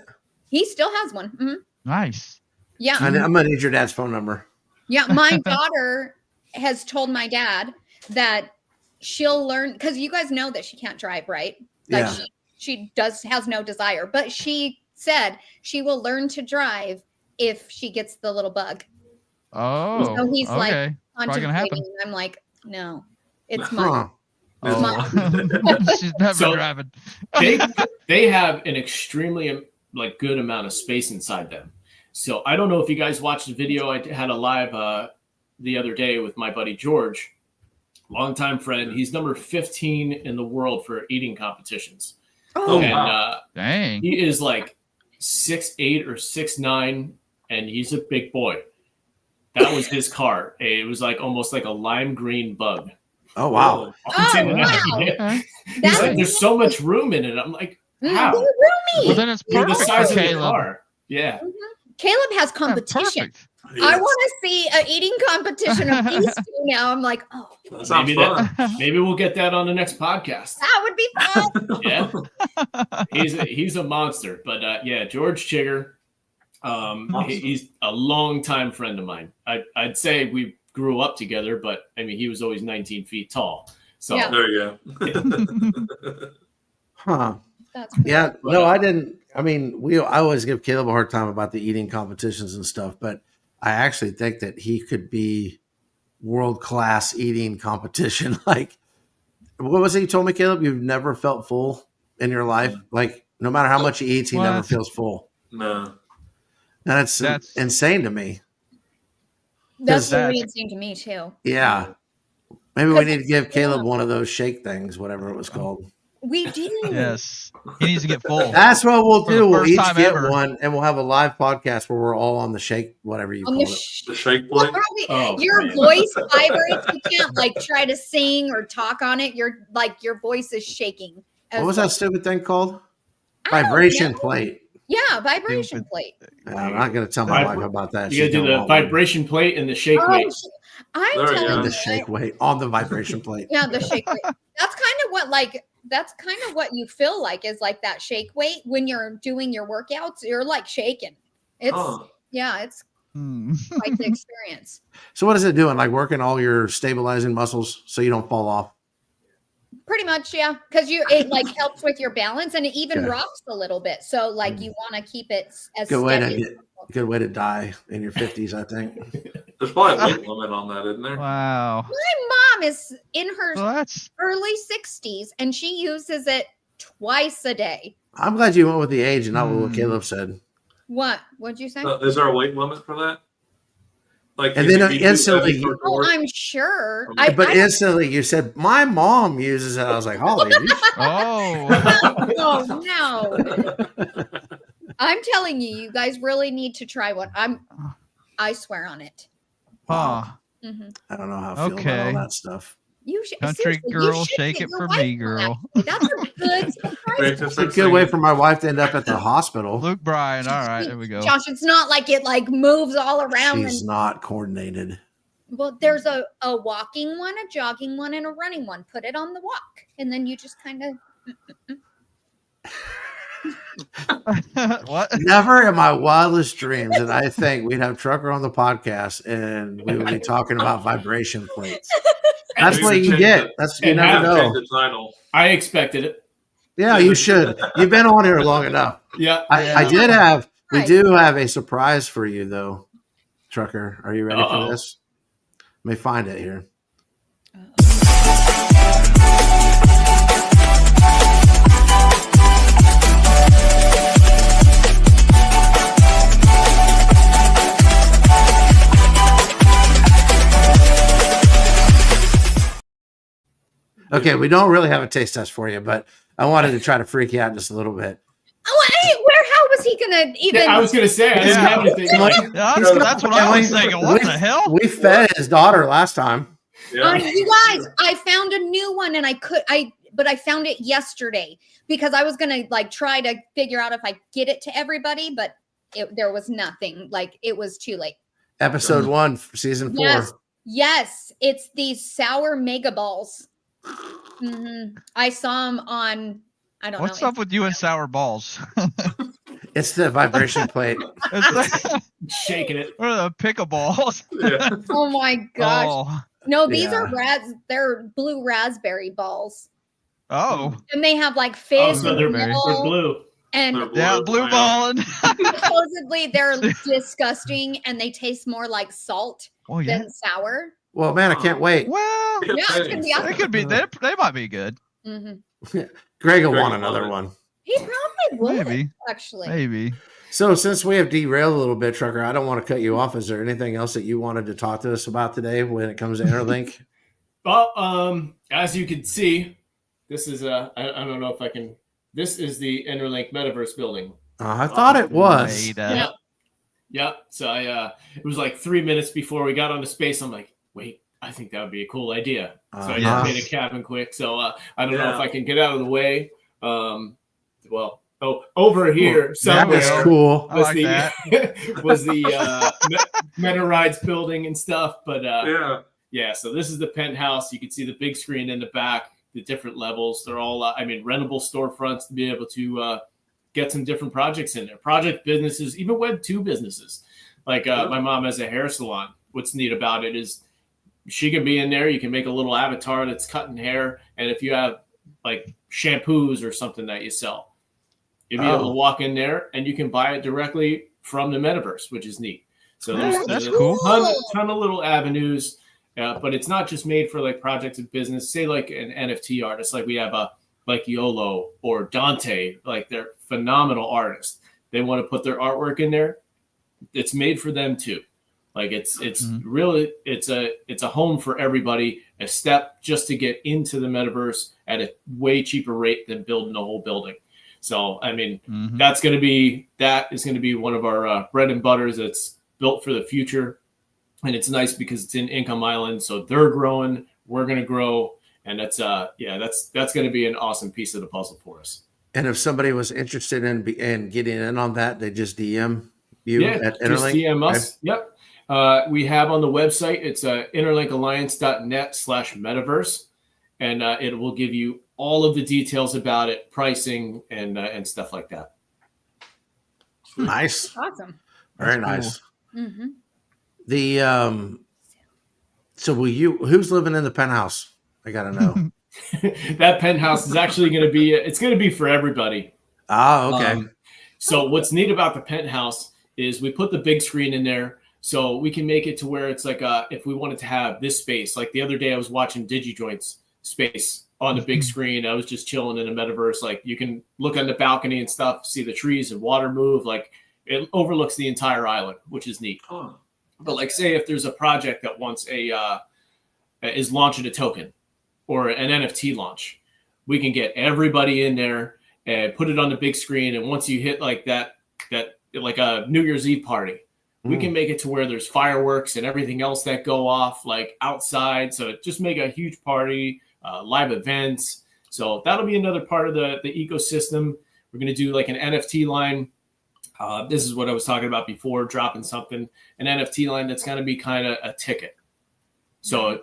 He still has one. Mhm. Nice. Yeah. I'm gonna need your dad's phone number. Yeah. My daughter has told my dad that she'll learn because you guys know that she can't drive, right? Like Yeah. she has no desire, but she said she will learn to drive if she gets the little bug. Oh. So he's like okay. Probably gonna happen. contemplating. I'm like, no, it's mine. Huh. Oh. She's never So- driving. They have an extremely like good amount of space inside them. So I don't know if you guys watched the video. I had a live the other day with my buddy George, longtime friend. He's number 15 in the world for eating competitions. Oh, And wow. Dang. he is like 6'8" or 6'9", and he's a big boy. That was his car. It was like almost like a lime green bug. Oh wow. Oh, wow. Okay. He's That's like, there's so much room in it. I'm like, how? They're Well, roomy. then it's You're the perfect size for of the Caleb. car. Yeah. Caleb has Yeah, competition. perfect. I want to see an eating competition of these two now. I'm like, oh, That sounds Maybe fun. Maybe we'll get that on the next podcast. that would be fun. Yeah. He's a monster. But yeah, George Chigger, he's a longtime friend of mine. I'd say we grew up together, but I mean, he was always 19 feet tall. So Yeah. There you go. Huh. That's cool. Yeah. No, I didn't. I mean, I always give Caleb a hard time about the eating competitions and stuff, but I actually think that he could be world class eating competition. Like, what was it you told me, Caleb? You've never felt full in your life. Like, no matter how much he eats, he never What? feels full. No. And that's insane to me. That's that- really insane to me too. Yeah. Maybe we need to give Caleb one of those shake things, whatever it was called. We do. Yes. He needs to get full. That's what we'll For the do. We'll first each time get ever. one, and we'll have a live podcast where we're all on the shake, whatever you On call the it. The shake What plate. are we- Oh, your man. voice vibrates. You can't like try to sing or talk on it. You're like your voice is shaking. What was that stupid thing called? I don't Vibration know. plate. Yeah, vibration Stupid. plate. I'm not going to tell my wife about that. you She's gotta do gonna the want one. vibration plate and the shake Oh, weight. I'm There you telling go. you. The shake weight on the vibration plate. Yeah, the shake weight. That's kind of what you feel like is like that shake weight when you're doing your workouts. You're like shaking. It's Huh. yeah, it's Hmm. quite the experience. So what is it doing? Like working all your stabilizing muscles so you don't fall off? Pretty much, yeah, because it like helps with your balance and it even Okay. rocks a little bit. So like you want to keep it as Good way steady. to good way to die in your 50s, I think. There's probably a weight limit on that, isn't there? Wow. My mom is in her Well, that's early 60s and she uses it twice a day. I'm glad you went with the age and not with what Hmm. Caleb said. What'd you say? Is there a weight limit for that? Like, And if then you do instantly- 70 for Oh, work- I'm sure. But instantly you said, my mom uses it. I was like, Holly, you oh. no. I'm telling you, you guys really need to try one. I swear on it. Huh. hmm I don't know how I feel about all Okay. that stuff. You should, Country seriously, you girl, should shake get it your for wife me, one, girl. actually. That's a good surprise. It's a good way for my wife to end up at the hospital. Luke Bryan. All right, there we go. Josh, it's not like it like moves all around. She's not coordinated. Well, there's a walking one, a jogging one, and a running one. Put it on the walk, and then you just kind of. What? Never in my wildest dreams did I think we'd have Trucker on the podcast and we would be talking about vibration plates. That's We what should you change get. it. That's you And never Have changed know. the title. I expected it. Yeah, you should. You've been on here long enough. Yeah. I Yeah. did have. We Right. do have a surprise for you, though. Trucker, are you ready Uh-oh. for this? Let me find it here. Okay, we don't really have a taste test for you, but I wanted to try to freak you out just a little bit. Oh, hey, how was he gonna even? Yeah, I was gonna say I didn't Yeah. have anything. Like, That's what I was thinking. What the hell? We fed his daughter last time. Yeah. You guys, I found a new one, and but I found it yesterday because I was gonna like try to figure out if I get it to everybody, but there was nothing. Like it was too late. Episode 1, season 4. Yes. Yes, it's these sour mega balls. I saw them on. I don't What's know. up with you and sour balls? It's the vibration plate. It's like, Shaking it. what are the pickleballs? Yeah. Oh my gosh! Oh. No, these Yeah. are they're blue raspberry balls, Oh. and they have like Oh, fizz so in they're, the they're middle, blue. and They're Yeah, blue balling. supposedly they're disgusting, and they taste more like salt Oh yeah. than sour. Well, man, I can't wait. Well, Yeah, it's gonna be they awesome. could be. They might be good. hmm Greg will Greg want will another love it. one. He probably would Maybe. actually. Maybe. So, since we have derailed a little bit, Trucker, I don't want to cut you off. Is there anything else that you wanted to talk to us about today when it comes to Interlink? Well, as you can see, this is I don't know if I can. This is the Interlink Metaverse building. I thought it was. Wait, Yeah. So it was like 3 minutes before we got onto space. I'm like, wait, I think that would be a cool idea. So I Yeah. just made a cabin quick. So I don't know if I can get out of the way. Over here That somewhere That's cool. I like that. was the Meta Rides building and stuff. But Yeah. yeah, so this is the penthouse. You can see the big screen in the back, the different levels. They're all, rentable storefronts to be able to get some different projects in there. Project businesses, even Web 2 businesses. Like my mom has a hair salon. What's neat about it is she can be in there. You can make a little avatar that's cutting hair. And if you have like shampoos or something that you sell, you'll be able to walk in there and you can buy it directly from the metaverse, which is neat. So That's there's cool. a ton of little avenues. But it's not just made for like projects of business. Say like an NFT artist, like we have like YOLO or Dante, like they're phenomenal artists. They want to put their artwork in there. It's made for them too. Like it's really it's a home for everybody. A step just to get into the metaverse at a way cheaper rate than building a whole building. So that is going to be one of our bread and butters that's built for the future. And it's nice because it's in Income Island, so they're growing, we're going to grow, and that's going to be an awesome piece of the puzzle for us. And if somebody was interested in getting in on that, they just DM you at just Interlink. DM us. Okay. Yep. We have on the website, it's interlinkalliance.net/metaverse, and it will give you all of the details about it, pricing, and stuff like that. Nice. Awesome. Very That's nice. Mm-hmm. The so who's living in the penthouse? I gotta know. That penthouse is actually going to be it's going to be for everybody. Okay. So what's neat about the penthouse is we put the big screen in there so we can make it to where it's like if we wanted to have this space. Like the other day I was watching DigiJoint's space on the big screen. I was just chilling in the metaverse. Like you can look on the balcony and stuff, see the trees and water move. Like it overlooks the entire island, which is neat. Oh. But like, say if there's a project that wants is launching a token or an NFT launch, we can get everybody in there and put it on the big screen. And once you hit like that like a New Year's Eve party, We can make it to where there's fireworks and everything else that go off like outside. So just make a huge party, live events. So that'll be another part of the ecosystem. We're going to do like an NFT line. This is what I was talking about before, dropping something, an NFT line that's going to be kind of a ticket. So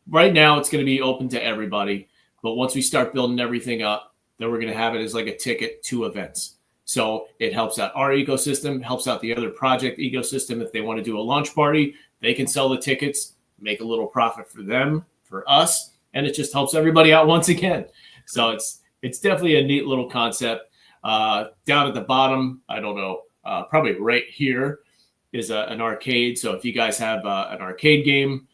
right now it's going to be open to everybody. But once we start building everything up, then we're going to have it as like a ticket to events. So it helps out our ecosystem, helps out the other project ecosystem. If they want to do a launch party, they can sell the tickets, make a little profit for them, for us, and it just helps everybody out once again. So it's definitely a neat little concept. Down at the bottom, I don't know, probably right here is an arcade. So if you guys have an arcade game,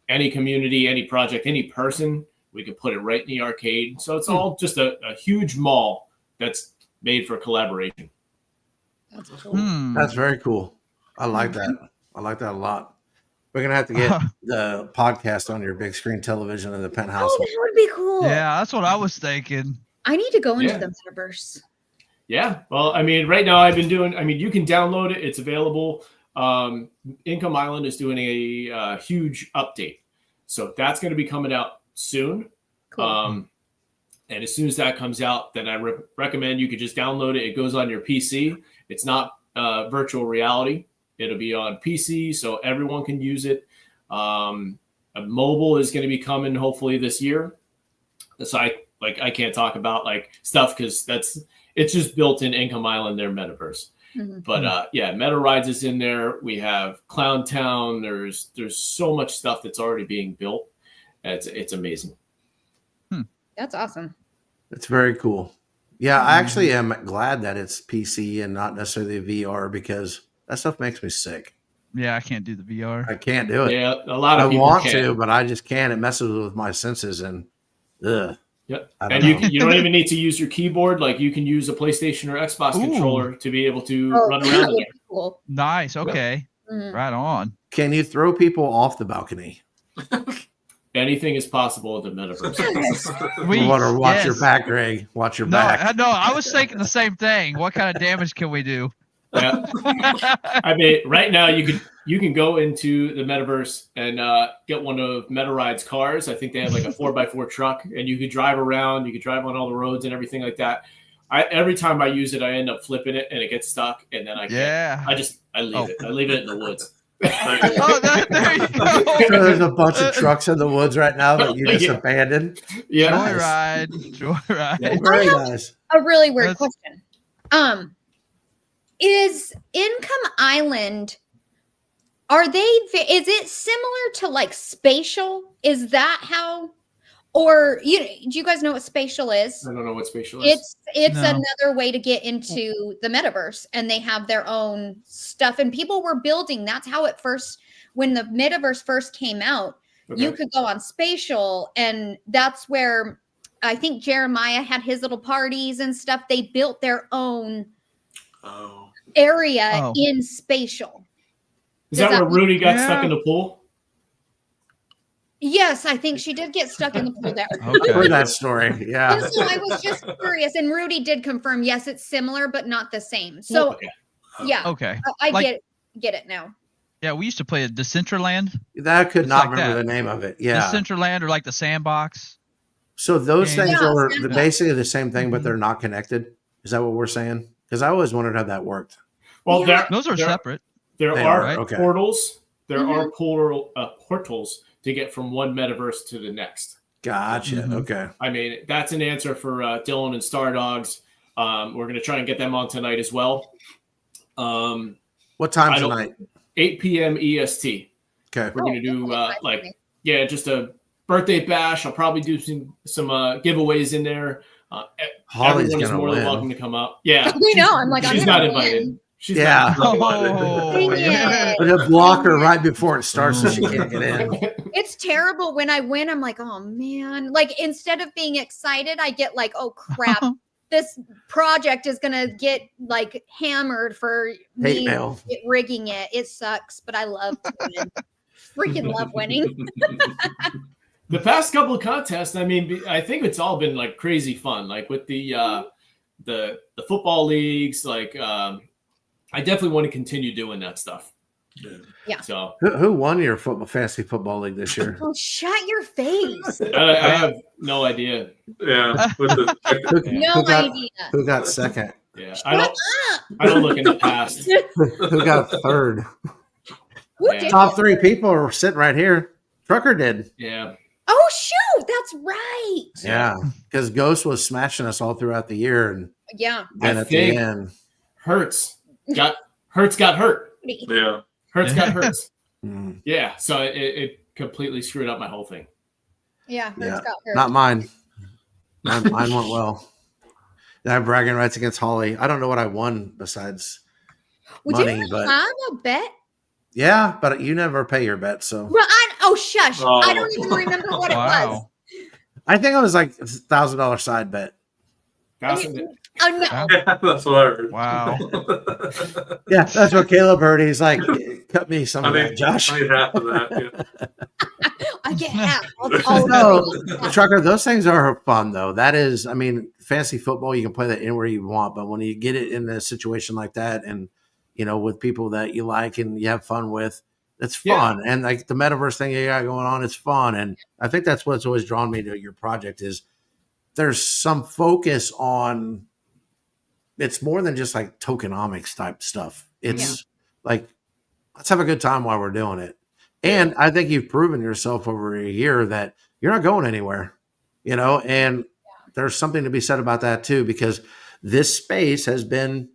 any community, any project, any person, we can put it right in the arcade. So it's all just a huge mall that's made for collaboration. That's cool. That's very cool. I like that. I like that a lot. We're gonna have to get the podcast on your big screen television in the penthouse. Oh, that would be cool. Yeah, that's what I was thinking. I need to go into Yeah. the metaverse. Yeah. Well, I mean, right now I've been doing, I mean, you can download it. It's available. Income Island is doing a huge update. So that's going to be coming out soon. Cool. And as soon as that comes out, then I recommend you could just download it. It goes on your PC. It's not virtual reality. It'll be on PC, so everyone can use it. A mobile is going to be coming hopefully this year. So I can't talk about like stuff because it's just built in Income Island, their metaverse. Mhm. But yeah, Meta Rides is in there. We have Clown Town. There's so much stuff that's already being built. It's amazing. That's awesome. It's very cool. Yeah, I actually am glad that it's PC and not necessarily VR because that stuff makes me sick. Yeah, I can't do the VR. I can't do it. Yeah, a lot I of people want can. to, but I just can't. It messes with my senses and ugh. Yep. I don't And know. you don't even need to use your keyboard. Like you can use a PlayStation or Xbox Ooh. controller to be able to Oh, run that around in would there. be cool. Nice. Okay. Mhm. Right on. Can you throw people off the balcony? Anything is possible in the metaverse. We Want to watch your yes. back, Greg? Watch your No, back. no, I was thinking the same thing. What kind of damage can we do? Yeah. I mean, right now you can go into the metaverse and get one of Meta Ride's cars. I think they have like a 4x4 truck, and you could drive around. You could drive on all the roads and everything like that. Every time I use it, I end up flipping it, and it gets stuck, and then I can't. Yeah. I leave it. I leave it in the woods. Oh, there you So go. there's a bunch of trucks in the woods right now that you just Yeah. abandoned. Yeah. Joyride. Yeah. Very have- nice. A really weird That's- question. Is Income Island, is it similar to like Spatial? Is that how, or do you guys know what Spatial is? I don't know what spatial is. It's No. another way to get into the metaverse, and they have their own stuff, and people were building. That's how it first, when the metaverse first came out, you Okay. could go on Spatial, and that's where I think Jeremiah had his little parties and stuff. They built their own Oh. area Oh. in Spatial. Is that Does where that- Rudy got Yeah. stuck in the pool? Yes, I think she did get stuck in the pool there. Okay. Heard that story. Yeah. And so I was just curious, and Rudy did confirm, yes, it's similar, but not the same. So Okay. yeah, Okay. I Like- get it now. Yeah, we used to play a Decentraland. That could It's not like remember that. the name of it. Yeah. Decentraland or like the Sandbox. So those Yeah. things Yeah, are Sandbox. basically the same thing, but Mhm. they're not connected. Is that what we're saying? Because I always wondered how that worked. Well, Yeah. Those are separate. there They are are, right? Okay. portals. There Mhm. are portals to get from one metaverse to the next. Gotcha. Mhm. Okay. I mean, that's an answer for Dylan and Star Dogs. We're going to try and get them on tonight as well. What time I don't- tonight? 8 p.m. EST. Okay. We're going to do that's nice like for me. yeah, just a birthday bash. I'll probably do some giveaways in there. Holly's Everyone is gonna more than win. welcome to come up. Yeah, We know. I'm like, I'm she's gonna not invited. win. She's Yeah. not Oh, Dang yeah. it. But to block her right before it starts so she can't get in. It's terrible when I win. I'm like, oh man. Like instead of being excited, I get like, oh crap. This project is gonna get like hammered for Hate me mail. rigging it. It sucks, but I love to win. Freaking love winning. The past couple of contests, I mean, I think it's all been like crazy fun. Like with the football leagues, like I definitely want to continue doing that stuff. Yeah. So Who won your fantasy football league this year? Oh, shut your face. I have no idea. Yeah. With the, No Who got- idea. Who got second? Yeah, Shut I don't look in the past. Who got third? Who Yeah. did? Top 3 people are sitting right here. Trucker did. Yeah, Oh, shoot. That's right. Yeah, because Ghost was smashing us all throughout the year, and Yeah. then I at think- the end, Hurts got hurt. yeah. Hurts got hurt. mm, Yeah, so it completely screwed up my whole thing. Yeah. Hurts Yeah. got hurt. not mine. Mine went well. I have bragging rights against Holly. I don't know what I won besides Well, money, didn't but I have a bet? yeah, but you never pay your bet, so Well, shush. Oh. I don't even remember what it was. Wow. I think it was like $1,000 side bet. Oh, no. Yeah, that's what I heard. Wow. Yeah, that's what Caleb heard. He's like, cut me some I of mean, that, Josh. I need half of that. Yeah. I get half. I'll No, Trucker, those things are fun though. That is, I mean, fantasy football, you can play that anywhere you want, but when you get it in a situation like that and, with people that you like and you have fun with, it's fun. And like the metaverse thing you got going on, it's fun. And I think that's what's always drawn me to your project is there's some focus on, it's more than just like tokenomics type stuff. It's like, let's have a good time while we're doing it. And I think you've proven yourself over a year that you're not going anywhere, and there's something to be said about that too, because this space has been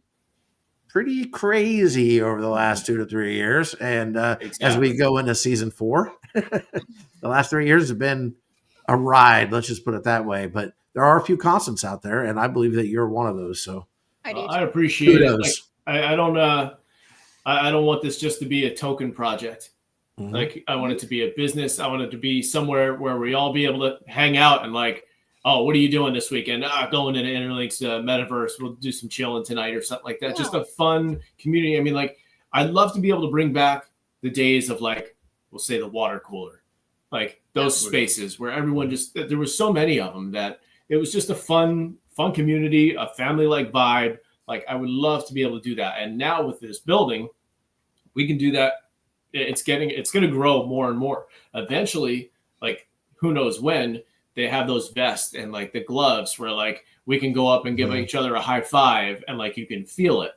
pretty crazy over the last 2 to 3 years. And as we go into season 4, the last 3 years have been a ride. Let's just put it that way. But there are a few constants out there, and I believe that you're one of those. So I do. I appreciate it. kudos. Like, I don't want this just to be a token project. Mhm. Like I want it to be a business. I want it to be somewhere where we all be able to hang out and like, oh, what are you doing this weekend? Going into Interlink's metaverse. We'll do some chilling tonight or something like that. Yeah. Just a fun community. I mean, like I'd love to be able to bring back the days of like, we'll say the water cooler, like those spaces where everyone there was so many of them that it was just a fun community, a family-like vibe. Like I would love to be able to do that. And now with this building, we can do that. It's going to grow more and more. Eventually, like who knows when, they have those vests and like the gloves where like we can go up and give each other a high five and like you can feel it.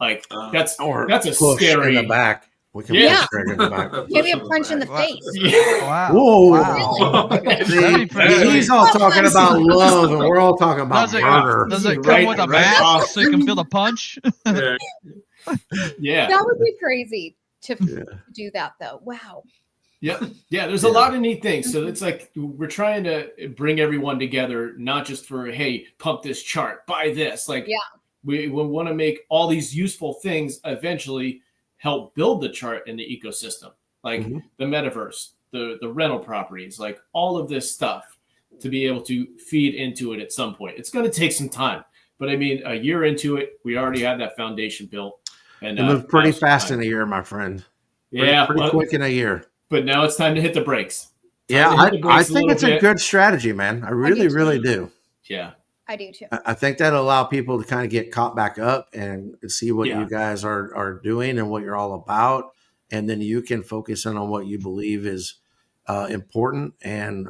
Like that's a Push scary in the back. We can Yeah. push Greg in the back. Give you a punch in the back. face. Yeah. Wow. Whoa. Wow. Really? See, That'd be pretty he's sweet. all talking about love, and we're all talking about Does it, murder. does it come Right- with a right mask off. so you can feel the punch? Yeah. Yeah. That would be crazy to Yeah. do that, though. Wow. Yeah, there's a lot of neat things. So it's like we're trying to bring everyone together, not just for hey, pump this chart, buy this. Like we want to make all these useful things eventually help build the chart in the ecosystem, like the metaverse, the rental properties, like all of this stuff to be able to feed into it at some point. It's going to take some time, but I mean, a year into it, we already had that foundation built. And It moved pretty now's the fast time. in a year, my friend. Yeah, pretty quick in a year. but now it's time to hit the brakes. Yeah, to hit the I brakes a think little it's a bit. good strategy, man. I really, too. really do. Yeah. I do too. I think that'll allow people to kind of get caught back up and see what Yeah. you guys are doing and what you're all about. And then you can focus in on what you believe is important. And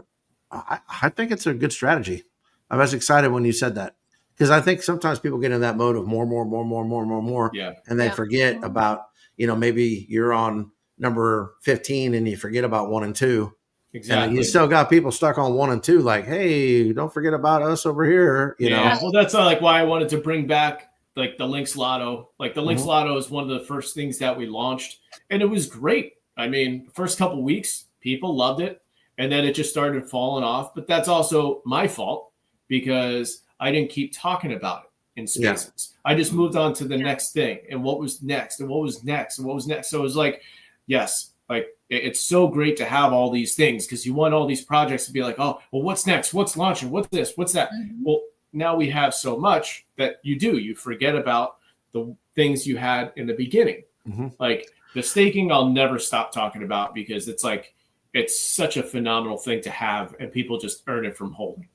I think it's a good strategy. I was excited when you said that because I think sometimes people get in that mode of more. Yeah. And they Yeah. forget about, maybe you're on number 15 and you forget about 1 and 2. Exactly. And you still got people stuck on 1 and 2, like, hey, don't forget about us over here. You know, Well, that's like why I wanted to bring back like the Lynx Lotto. Like the Lynx Mhm. Lotto is one of the first things that we launched, and it was great. I mean, first couple weeks, people loved it, and then it just started falling off. But that's also my fault because I didn't keep talking about it in spaces. I just moved on to the next thing, and what was next, and what was next, and what was next. So it was like, yes, like it's so great to have all these things because you want all these projects to be like, oh, well, what's next? What's launching? What's this? What's that? Well, now we have so much that you forget about the things you had in the beginning. Mhm. Like the staking, I'll never stop talking about because it's like, it's such a phenomenal thing to have and people just earn it from holding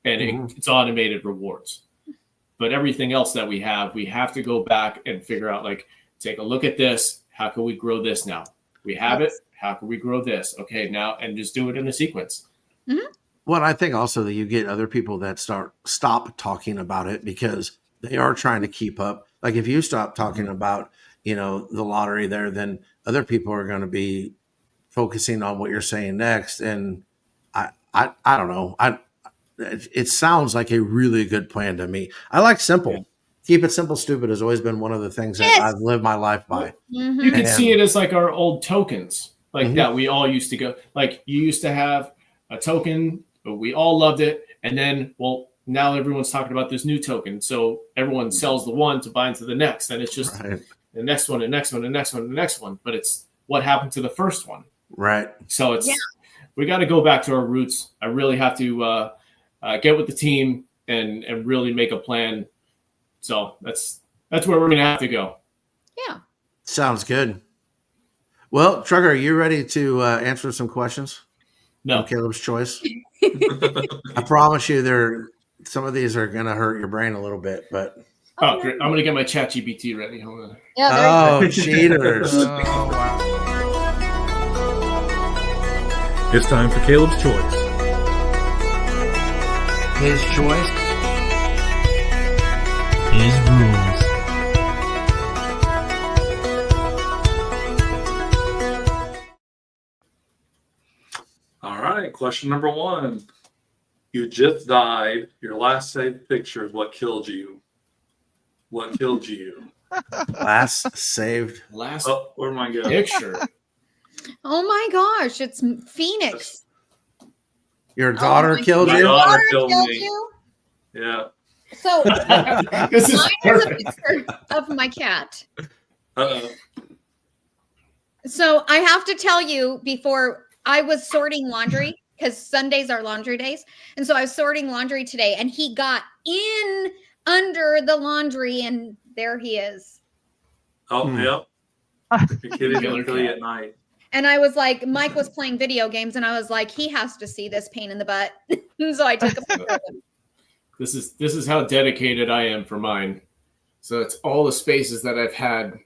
and it's automated rewards. But everything else that we have to go back and figure out, like, take a look at this. How can we grow this now? We have it. How can we grow this? Okay, now, and just do it in a sequence. Mm-hmm. Well, I think also that you get other people that stop talking about it because they are trying to keep up. Like if you stop talking about, the lottery there, then other people are going to be focusing on what you're saying next. And I don't know. It sounds like a really good plan to me. I like simple. Yeah. Keep it simple, stupid has always been one of the things that I've lived my life by. Mm-hmm. You can see it as like our old tokens, like that we all used to go. Like you used to have a token, but we all loved it. And then, now everyone's talking about this new token. So everyone sells the one to buy into the next. And it's just the next one, the next one, the next one, the next one. But it's what happened to the first one. Right. So we got to go back to our roots. I really have to get with the team and really make a plan. So that's where we're going to have to go. Yeah. Sounds good. Well, Trucker, are you ready to answer some questions? No. From Caleb's Choice. I promise you some of these are going to hurt your brain a little bit, but. Oh, great. I'm going to get my ChatGPT ready. Hold on. Yeah, cheaters. Wow. It's time for Caleb's Choice. His choice. His rules. All right. Question number 1. You just died. Your last saved picture is what killed you. What killed you? Last saved. Oh, where am I going? Picture. Oh my gosh, it's Phoenix. Your daughter killed you? My daughter killed me. You? Yeah. So This is mine is a picture of my cat. Uh-oh. So I have to tell you, before I was sorting laundry, because Sundays are laundry days. And so I was sorting laundry today, and he got in under the laundry, and there he is. Oh, yep. Your kid is going to kill you at night. And I was like, Mike was playing video games, and I was like, he has to see this pain in the butt. So I took a picture of him. This is how dedicated I am for mine. So it's all the spaces that I've had.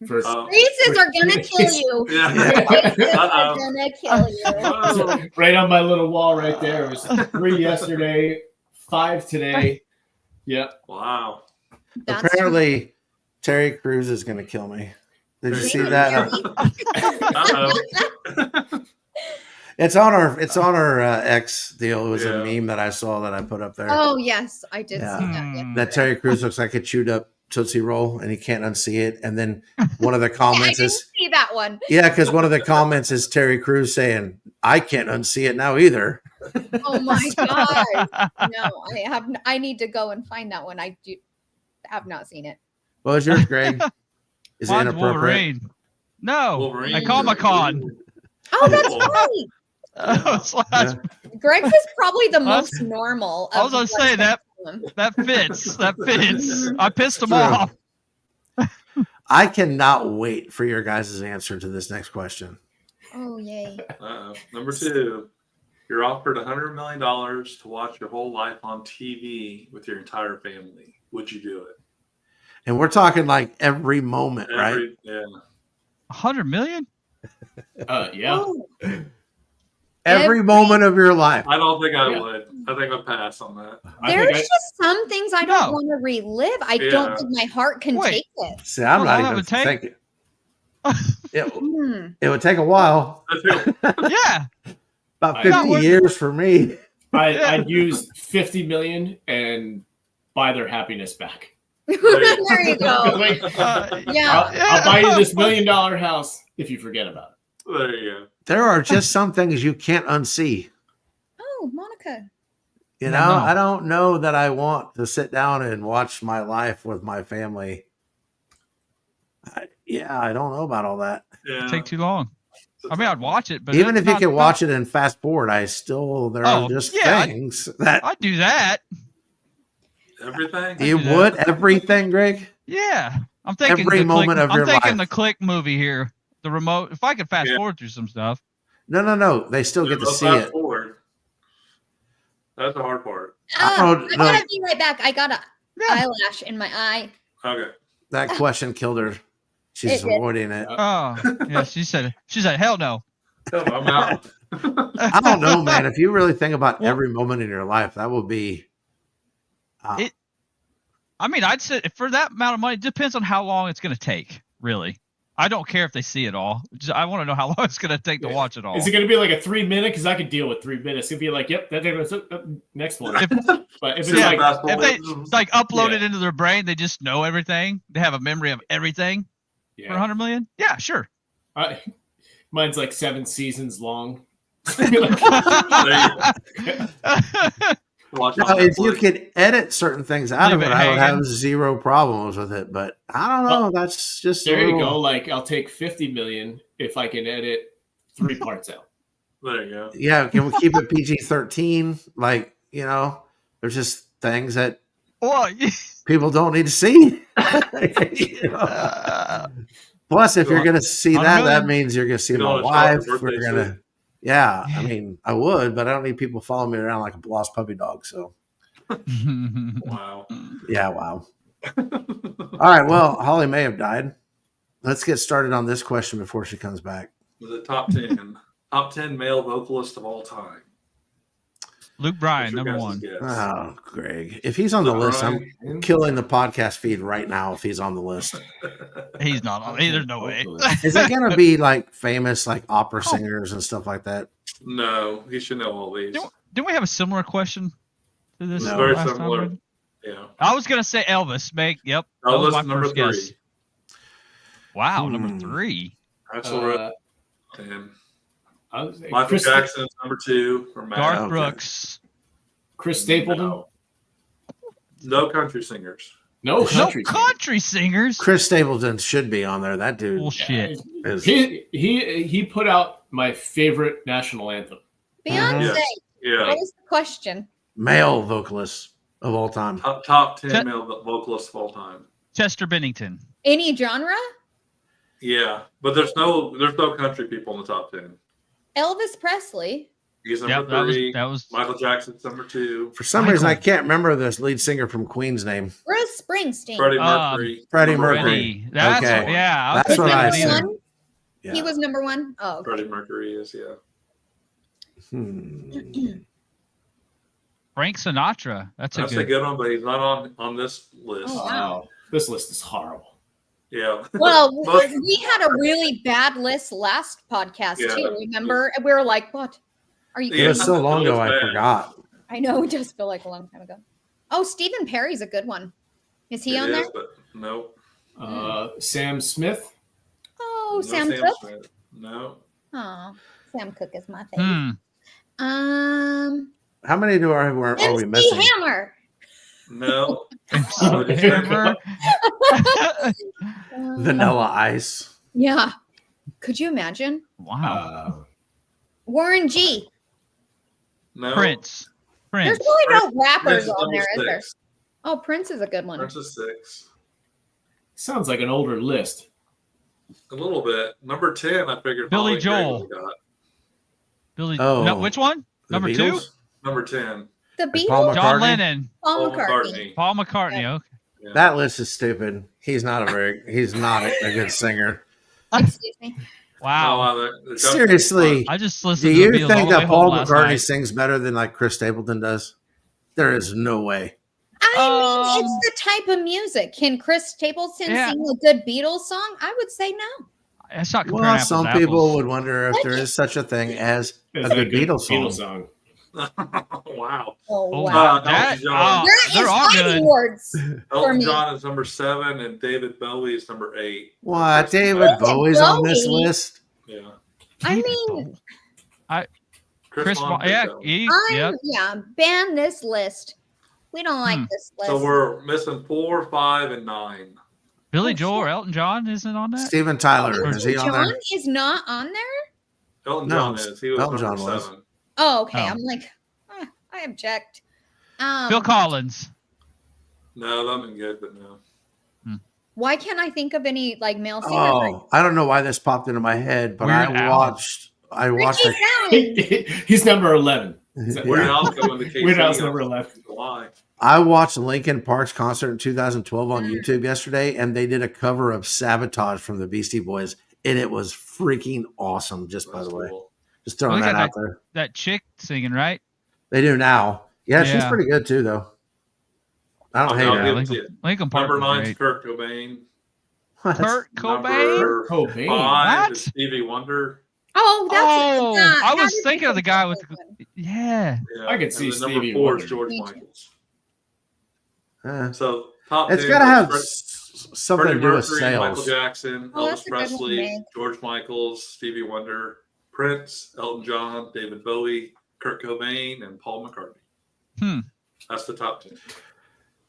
Spaces are gonna kill you. Spaces are gonna kill you. Right on my little wall right there. It was 3 yesterday, 5 today. Yep. Wow. Apparently, Terry Crews is going to kill me. Did you see that? It's on our X deal. It was a meme that I saw that I put up there. Oh yes, I did see that. Yeah. That Terry Crews looks like a chewed up Tootsie Roll, and he can't unsee it. And then one of the comments I didn't see that one. Yeah, because one of the comments is Terry Crews saying, "I can't unsee it now either." Oh my god! No, I need to go and find that one. I have not seen it. What was yours, Greg? Is it inappropriate? Wolverine. No, Wolverine. I call Comic-Con. Oh, that's right. Greg's is probably the most normal. I was gonna say that fits. That fits. I pissed him off. I cannot wait for your guys' answer to this next question. Oh yay! Number 2, you're offered $100 million to watch your whole life on TV with your entire family. Would you do it? And we're talking like every moment, right? Yeah. 100 million? Yeah. Oh. Every moment of your life. I don't think I would. I think I'd pass on that. There's just some things I don't want to relive. I don't think my heart can take it. See, I'm not even thinking. It would take a while. Yeah. About 50 years for me. I'd use 50 million and buy their happiness back. There you go. I'll buy you this $1 million house if you forget about it. There you go. There are just some things you can't unsee. Oh, Monica. You know, I don't know that I want to sit down and watch my life with my family. I don't know about all that. Yeah. Take too long. I mean, I'd watch it, but even if you can watch it and fast forward, there are just things that I'd do that. Everything? You would? Everything, Greg? Yeah. I'm thinking every moment of your life. I'm thinking the Click movie here. The remote. If I could fast forward through some stuff. No. They still get to see it. Forward. That's the hard part. I gotta be right back. I got a eyelash in my eye. Okay. That question killed her. She's It did. avoiding it. Oh, yeah. She said, hell no. Oh, I'm out. I don't know, man. If you really think about every moment in your life, that would be. I mean, I'd say for that amount of money, it depends on how long it's going to take, really. I don't care if they see it all. I want to know how long it's going to take to watch it all. Is it going to be like a 3 minute? Because I could deal with 3 minutes. It'd be like, yep, that next one. But if it's if they like upload it into their brain, they just know everything. They have a memory of everything for 100 million. Yeah, sure. Mine's like 7 seasons long. Now, if you could edit certain things out of it, I would have zero problems with it. But I don't know. That's just there. You go. Like I'll take 50 million if I can edit 3 parts out. There you go. Yeah, can we keep it PG-13? Like, there's just things that people don't need to see. Plus, if you're going to see that means you're going to see my wife. We're going to. Yeah, I mean, I would, but I don't need people following me around like a lost puppy dog. So, wow. Yeah, wow. All right, well, Holly may have died. Let's get started on this question before she comes back. The top 10 male vocalists of all time. Luke Bryan, number 1. Guess? Oh, Greg. If he's on the list, I'm killing the podcast feed right now if he's on the list. He's not on it. There's no way. Is it going to be like famous like opera singers and stuff like that? No, he should know all these. Didn't we have a similar question to this? No. Very last similar. time? Yeah. I was going to say Elvis. Yep. That was my number first 3. guess. Wow, number 3. Absolutely. Michael Michael Jackson's number 2. Or Garth Brooks. Chris Stapleton. No country singers. No country singers. Chris Stapleton should be on there. That dude. Bullshit. He put out my favorite national anthem. Beyonce. Yes. Yeah. What is the question? Male vocalists of all time. Top 10 male vocalists of all time. Chester Bennington. Any genre? Yeah, but there's no country people in the top 10. Elvis Presley. He's number 3. That was Michael Jackson's number 2. For some reason, I can't remember this lead singer from Queen's name. Bruce Springsteen. Freddie Mercury. Freddie Mercury. That's okay. Yeah. That's what I said. said. Yeah. He was number 1. Oh, okay. Freddie Mercury is, yeah. Frank Sinatra. That's a good one, but he's not on this list. Oh, wow. This list is horrible. Yeah. Well, we had a really bad list last podcast too. Remember? We were like, "What? Are you?" It was so long ago, I forgot. I know. It does feel like a long time ago. Oh, Stephen Perry's a good one. Is he on there? But no. Sam Smith. Oh, No Sam Sam Cooke. Smith. No. Oh, Sam Cooke is my favorite. How many are we MC missing? Hammer. No. Vanilla Ice. Yeah. Could you imagine? Wow. Warren G. No. Prince. There's really no rappers Prince is on number there, is there? 6. Oh, Prince is a good one. Prince is 6. Sounds like an older list. A little bit. Number 10, I figured. Billy Holly Joel. Gray got. Billy. Oh. No, which one? The Number Beatles? 2? Number 10. The Paul Beatles. John McCartney? Lennon. Paul McCartney. Paul McCartney. Okay. Yeah. That list is stupid. He's not a good singer. Excuse me. Wow. Seriously, I just do listened to you the Beatles think all the way that home Paul last McCartney night. sings better than like Chris Stapleton does? There is no way. I mean, it's the type of music. Can Chris Stapleton sing a good Beatles song? I would say no. It's not comparing Well, apples some to people apples. would wonder if there is such a thing as It's a good Beatles song. Wow. Oh, Oh, wow. wow. That, Elton John. There they're is all fighting good. words for Elton me. John is number 7, and David Bowie is number 8. What? David Bowie's on this Bowie? list? Yeah. I mean, Chris, Martin, ban this list. We don't like this list. So we're missing 4, 5, and 9. Billy Joel or Elton John isn't on that? Steven Tyler. Is he on John there? is not on there? Elton No, John is. He was Elton number John was. 7. Oh, okay. Oh. I'm like, I object. Phil Collins. No, that'd been good, but no. Why can't I think of any like male singers? Oh, I don't know why this popped into my head, but Weird Al. I watched Ricky it. Fallon. He's number 11. Weird Al's going to KC. Weird Al's never left. in July. I watched Linkin Park's concert in 2012 on YouTube yesterday, and they did a cover of Sabotage from the Beastie Boys, and it was freaking awesome. Just by That's the way, cool. just throwing Well, they that got out there. That chick singing, right? They do now. Yeah, she's Yeah. pretty good too, though. I don't hate I'll her. give it Lincoln, to you. Lincoln Park Number was 9's great. Kurt Cobain. Kurt Cobain? Number Cobain. 5 What? is Stevie Wonder. Oh, that's I how was did thinking you of the pick guy that with one? yeah. Yeah. I could And see then number Stevie 4 is Wonder. George Me too. Michaels. So Top it's 10 got to have Freddie something to do with Mercury, Michael sales. Jackson, Oh, that's Elvis a good one, Presley, Meg. George Michaels, Stevie Wonder, Prince, Elton John, David Bowie, Kurt Cobain, and Paul McCartney. That's the top 10.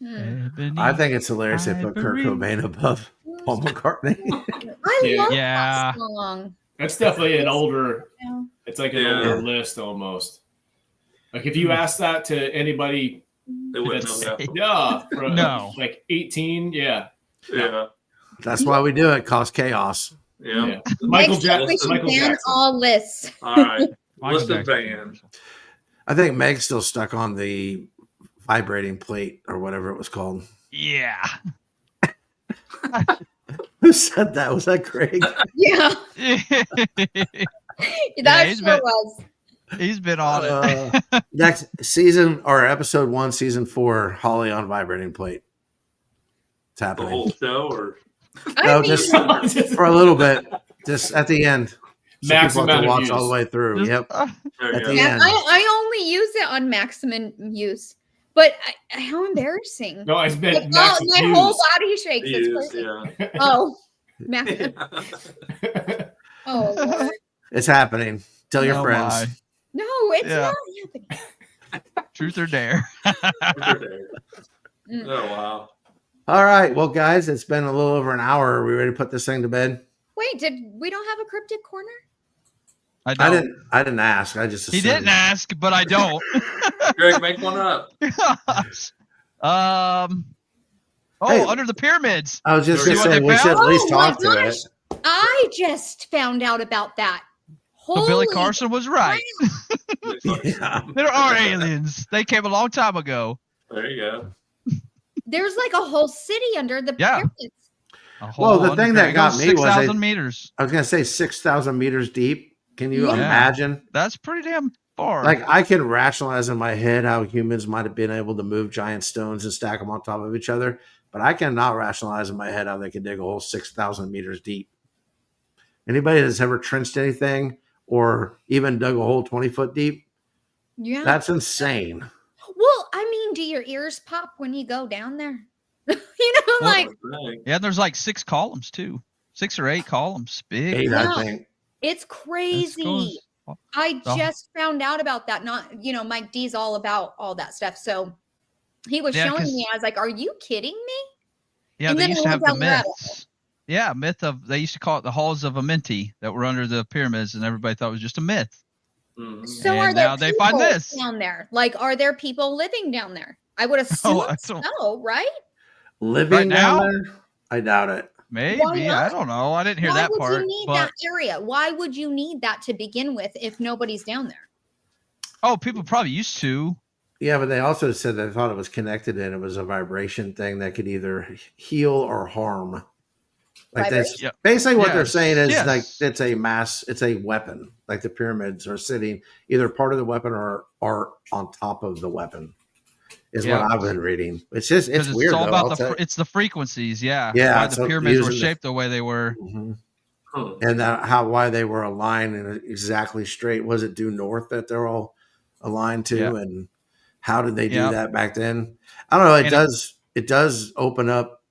Hmm. I think it's hilarious they put Kurt Ivory. Cobain above Paul McCartney. I Yeah. love Yeah. that song. That's definitely an older. Yeah. It's like an Yeah. older list almost. Like if you ask that to anybody, They wouldn't know that's that. yeah, from No. like 18, yeah. Yeah. That's why we do it. Cause chaos. Yeah. Yeah. Michael, Next week we should Michael ban Jackson. all lists. All right. Michael Listed Jackson. band. I think Meg's still stuck on the vibrating plate or whatever it was called. Yeah. Who said that? Was that Craig? Yeah, that he's sure been- was. He's been on it. Next season or episode 1, season 4, Holly on vibrating plate. It's The happening. whole show, or I No, mean, just for a little bit, just at the end. So Max people have amount to of watch all views. the way through. Just- Yep. there At you the go. end. I only use it on maximum use, but how embarrassing! No, it's been Like, Max my views. whole body shakes. It's Views, crazy. yeah. Oh, max. Oh, Lord. It's happening. Tell your Oh, friends. my. No, it's Yeah. not happening. Truth or dare. Mm. Oh wow. All right. Well, guys, it's been a little over an hour. Are we ready to put this thing to bed? Wait, we don't have a cryptic corner? I I don't. didn't ask. I just He assumed. didn't ask, but I don't. Greg, make one up. Hey. Under the pyramids. I was just See gonna what say they we should at found? least Oh, my talk to it. gosh. I just found out about that. But Billy Holy Carson was right. Yeah. There are aliens. They came a long time ago. There you go. There's like a whole city under the Yeah. pyramids. A whole Well, the thing that underground- got it me goes was they- 6,000 meters. I was gonna say 6,000 meters deep. Can you Yeah. imagine? That's pretty damn far. Like I can rationalize in my head how humans might have been able to move giant stones and stack them on top of each other, but I cannot rationalize in my head how they could dig a hole 6,000 meters deep. Anybody that's ever trenched anything or even dug a hole 20 foot deep, Yeah. that's insane. Well, I mean, do your ears pop when you go down there? Well, Like yeah, there's like 6 columns too. 6 or 8 columns. Big. 8, Yeah. I think. it's crazy. goes- I Oh. just found out about that. Not, Mike D's all about all that stuff. So he was Yeah, showing 'cause- me. I was like, "Are you kidding me?" Yeah, And they then used I to have went the down the rabbit myths. Yeah, myth of they used to call it the halls of Amenti that were under the pyramids, and everybody thought it was just a myth. Mhm. So And are there now they people find this. down there? Like, are there people living down there? I would assume I don't- so, right? Living now? down there? I doubt it. Maybe I not? don't know. I didn't hear Why that would part. you need But that area? Why would you need that to begin with if nobody's down there? oh, people probably used to. Yeah, but they also said they thought it was connected and it was a vibration thing that could either heal or harm. Like that's Vibration? Yeah. basically what they're Yes. saying is Yes. like it's a weapon. Like the pyramids are sitting either part of the weapon or on top of the weapon. Is Yeah. what I've been reading. It's just it's 'Cause it's weird all though. about I'll tell it's the frequencies. Yeah. Yeah, Why it's the pyramids were using the- shaped the way they were. you. Mhm. Huh. And why they were aligned and exactly straight. Was it due north that they're all aligned to? Yeah. And how did they do Yeah. that back then? I don't know. It And it does open up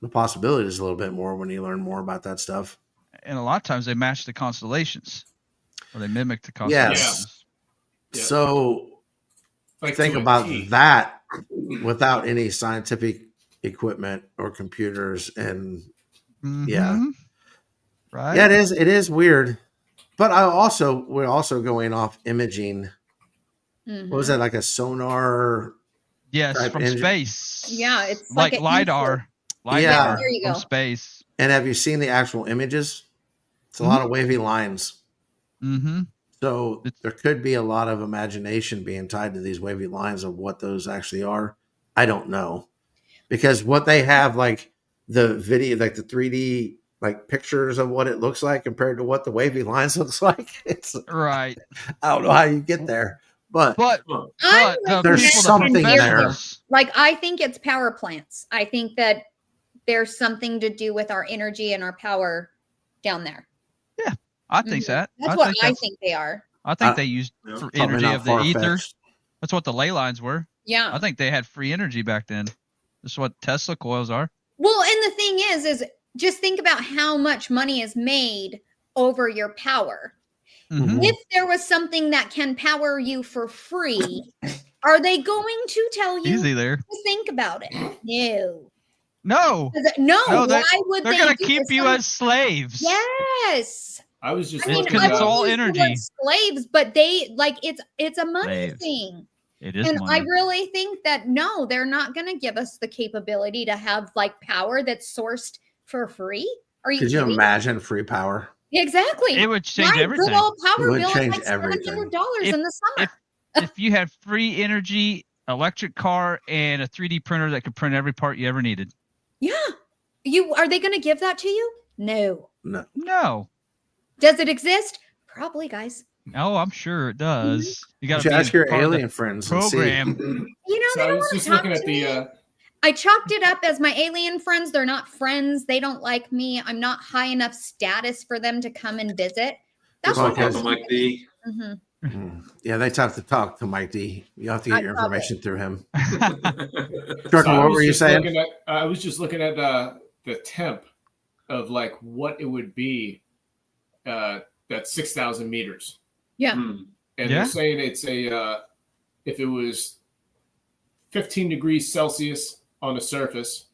the possibilities a little bit more when you learn more about that stuff. And a lot of times they match the constellations, or they mimic the Yes. constellations. Yeah. So Like think to a about T. that without any scientific equipment or computers and Yeah. Mhm. Right. yeah, it is weird. But we're also going off imaging. Mhm. What was that, like a sonar? Yes, type from engine? space. Yeah, it's like an lidar. LiDAR Yeah. There you from go. space. And have you seen the actual images? It's a lot of wavy lines. Mm-hmm. So It's- there could be a lot of imagination being tied to these wavy lines of what those actually are. I don't know. Because what they have, like the video, like the 3D like pictures of what it looks like compared to what the wavy lines looks like. It's Right. I don't know how you get there. But But Huh. I'm the There's people, the something there. professionals, like, I think it's power plants. I think that there's something to do with our energy and our power down there. I think that. That's I what think I that's- think they are. I think I- they used Yeah. for probably energy not of the ether. far-fetched. That's what the ley lines were. Yeah. I think they had free energy back then. That's what Tesla coils are. Well, and the thing is just think about how much money is made over your power. Mhm. If there was something that can power you for free, are they going to tell you Easy there. to think about it? No. No, No, No, why would they're they gonna do keep this? you as slaves. Yes. I was just I mean, looking because I it's at don't all use the word energy. slaves, but they like it's a money Slaves. thing. It is And I money. really think that no, they're not going to give us the capability to have like power that's sourced for free. Are you Could you kidding? imagine free power? Exactly. It would change My everything. good old power It would bill is change like everything. $700 If- in the summer. If you had free energy, electric car, and a 3D printer that could print every part you ever needed. Yeah. Are they going to give that to you? No. No. No. Does it exist? Probably, guys. Oh, I'm sure it does. You got You to should be ask your part of the alien friends and see. program. You know, So they I don't was want just to talk looking to at me. the I chalked it up as my alien friends. They're not friends. They don't like me. I'm not high enough status for them to come and visit. That's Well, what because- Welcome, Mike D. Mhm. Yeah, they have to talk to Mike D. You have to I get your love information through him. So Turkle, I what was were you just saying? looking at- I was just looking at the temp of like what it would be at 6,000 meters, Yeah. Hmm. and Yeah. they're saying it's a if it was 15 degrees Celsius on the surface,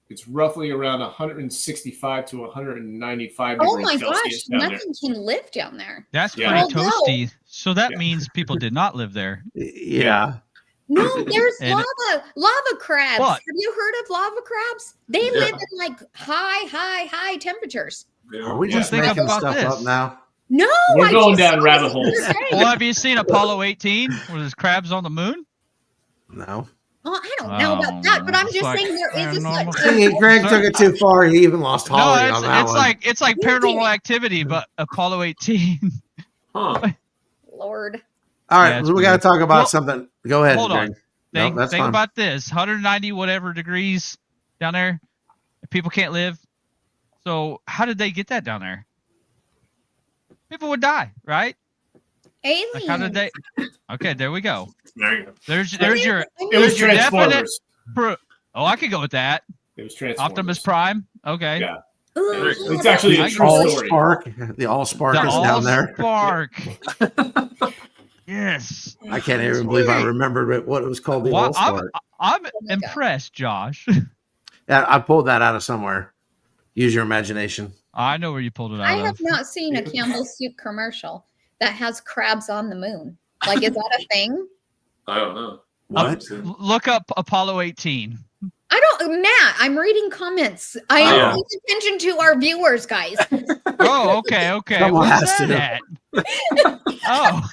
it's roughly around 165 to 195 Oh degrees my gosh, Celsius down there. nothing can live down there. That's Yeah. pretty Well, no. toasty. So that Yeah. means people did not live there. Yeah. No, there's And- lava crabs. What? Have you heard of lava crabs? They Yeah. live in like high temperatures. Yeah. Are we Yeah. just Think making about stuff this. up now? No, We're I going just down saw rabbit this the holes. other day. Well, have you seen Apollo 18 where there's crabs on the moon? No. Well, I don't know about that, but I'm It's just like saying there is a paranormal. such. See, Greg took it too far. He even lost No, Holly it's, on that it's one. like it's like You paranormal did. activity, but Apollo 18. Huh. Lord. All right, Yeah, it's we got to weird. talk about Well, something. Go ahead, hold on. Greg. No, Think, that's think fine. about this: 190 whatever degrees down there. People can't live. So how did they get that down there? People would die, right? Aliens. Like how did they? Okay, there we go. There you go. There's I your. mean, It was There's your definite Transformers. Oh, I could go with that. It was Transformers. Optimus Prime. Okay. Yeah. ooh, It's actually a I- true All story. Spark, the All Spark The is down there. Allspark. Yes. I can't even believe I remembered what it was called. The Well, All Spark. I'm my God. impressed, Josh. Yeah, I pulled that out of somewhere. Use your imagination. I know where you pulled it I out have of. not seen a Campbell soup commercial that has crabs on the moon. Like, is that a thing? I don't know. What? Look up Apollo 18. I don't, Matt. I'm reading comments. I Oh, am yeah. paying attention to our viewers, guys. Oh, okay, okay. Someone What's has that to. at? Oh,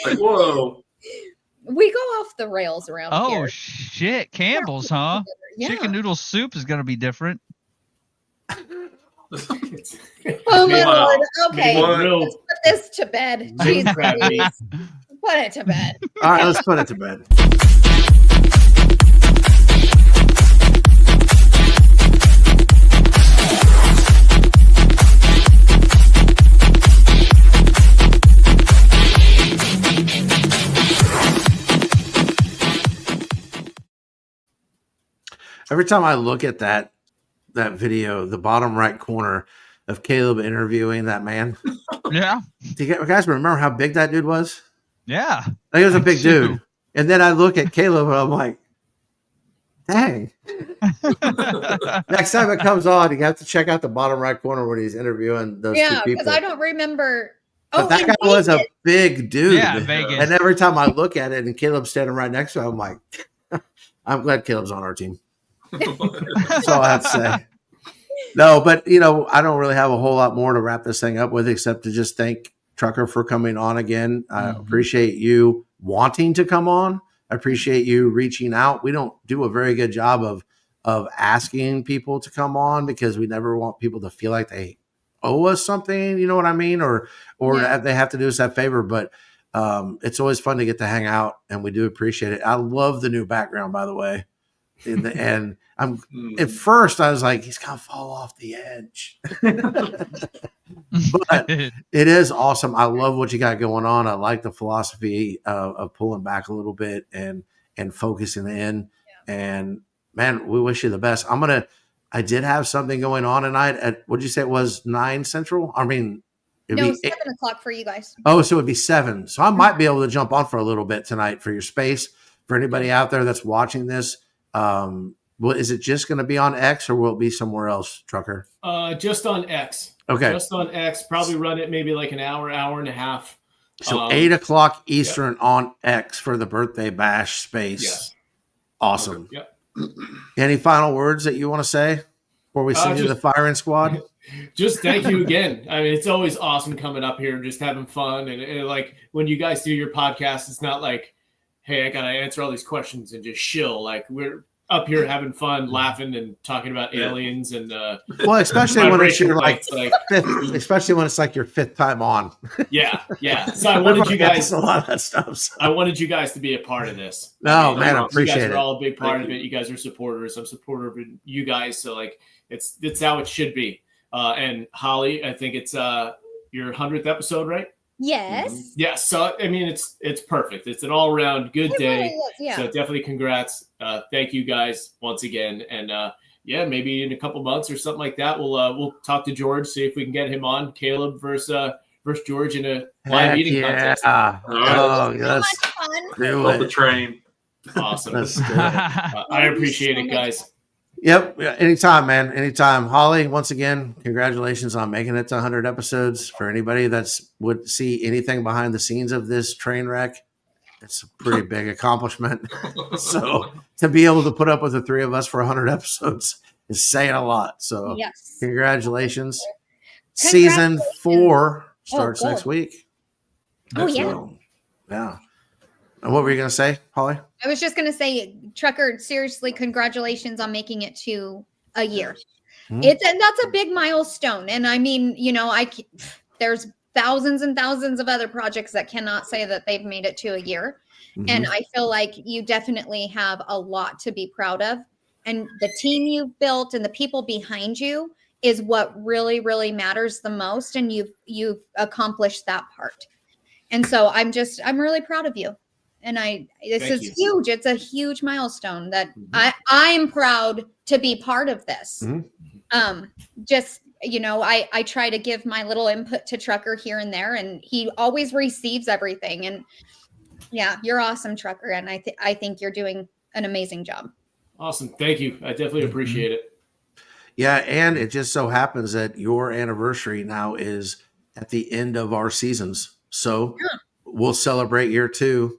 Like, whoa. We go off the rails around oh here. shit, Campbell's, huh? Yeah. Chicken noodle soup is gonna be different. Oh my Wow. lord. Okay. What? Real Let's put this to bed. real Jesus. crab meat. Put it to bed. All right, let's put it to bed. Every time I look at that video, the bottom right corner of Caleb interviewing that man, Yeah, do you guys remember how big that dude was? yeah. Like, he was a I big do. dude. And then I look at Caleb and I'm like, dang. Next time it comes on, you have to check out the bottom right corner when he's interviewing those Yeah, two because people. I don't remember. But that and guy was a Vegas. big dude. Yeah, Vegas. And every time I look at it and Caleb's standing right next to him, I'm like, I'm glad Caleb's on our team. That's all I have to say. No, but I don't really have a whole lot more to wrap this thing up with except to just thank Trucker, for coming on again. I Mhm. appreciate you wanting to come on. I appreciate you reaching out. We don't do a very good job of asking people to come on because we never want people to feel like they owe us something. You know what I mean? Or Yeah. that they have to do us that favor. But it's always fun to get to hang out, and we do appreciate it. I love the new background, by the way. And I'm Mm. at first I was like, he's gonna fall off the edge. But it is awesome. I love what you got going on. I like the philosophy of pulling back a little bit and focusing in. And man, we wish you the best. I did have something going on tonight at, what'd you say it was, 9 Central? I mean, it'd No, be 7 o'clock for you guys. Oh, so it'd be 7. So I might be able to jump on for a little bit tonight for your space. For anybody out there that's watching this, is it just going to be on X or will it be somewhere else, Trucker? Just on X. Okay. Just on X. Probably run it maybe like an hour and a half. So 8 o'clock Eastern on X for the birthday bash space. Yes. Awesome. Yep. Any final words that you want to say before we send you the firing squad? Just thank you again. I mean, it's always awesome coming up here and just having fun. And like when you guys do your podcast, it's not like, hey, I got to answer all these questions and just shill. Like we're up here having fun, laughing and talking about aliens and well, especially when it's your like fifth, especially when it's like your 5th time on. Yeah. So I wanted you guys a lot of that stuff. So. I wanted you guys to be a part of this. No, man, I appreciate you guys it. are all a big part of it. You guys are supporters. I'm supporter of you guys. So like it's how it should be. And Holly, I think it's your 100th episode, right? Yes. Yeah. So I mean, it's perfect. It's an all around good It day. really is, yeah. So definitely congrats. Thank you guys once again. And yeah, maybe in a couple months or something like that, we'll talk to George, see if we can get him on. Caleb versus George in a live eating contest. Oh, So yes. much fun. Do Love the it. train. Awesome. Let's do it. I appreciate it, guys. Yep. Anytime, man. Anytime. Holly, once again, congratulations on making it to 100 episodes. For anybody that's would see anything behind the scenes of this train wreck, it's a pretty big accomplishment. So to be able to put up with the 3 of us for 100 episodes is saying a lot. So Yes. congratulations. Season 4 starts cool. next week. Oh, yeah. So, yeah. And what were you going to say, Holly? I was just going to say, Trucker, seriously, congratulations on making it to a year. Mhm. That's a big milestone. And I mean, there's thousands and thousands of other projects that cannot say that they've made it to a year. And I feel like you definitely have a lot to be proud of. And the team you've built and the people behind you is what really, really matters the most. And you've accomplished that part. And so I'm really proud of you. And this Thank is you. huge. It's a huge milestone that I'm proud to be part of this. Just, I try to give my little input to Trucker here and there, and he always receives everything. And yeah, you're awesome, Trucker. And I think you're doing an amazing job. Awesome. Thank you. I definitely appreciate it. Yeah, and it just so happens that your anniversary now is at the end of our seasons. So we'll celebrate year 2.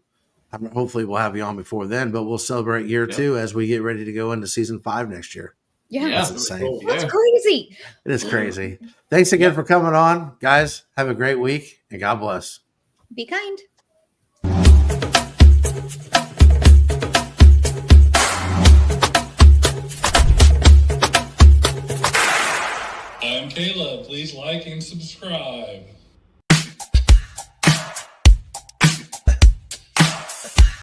Hopefully we'll have you on before then, but we'll celebrate year 2 as we get ready to go into season 5 next year. Yeah. That's insane. That's crazy. It is crazy. Thanks again for coming on. Guys, have a great week and God bless. Be kind. I'm Caleb. Please like and subscribe.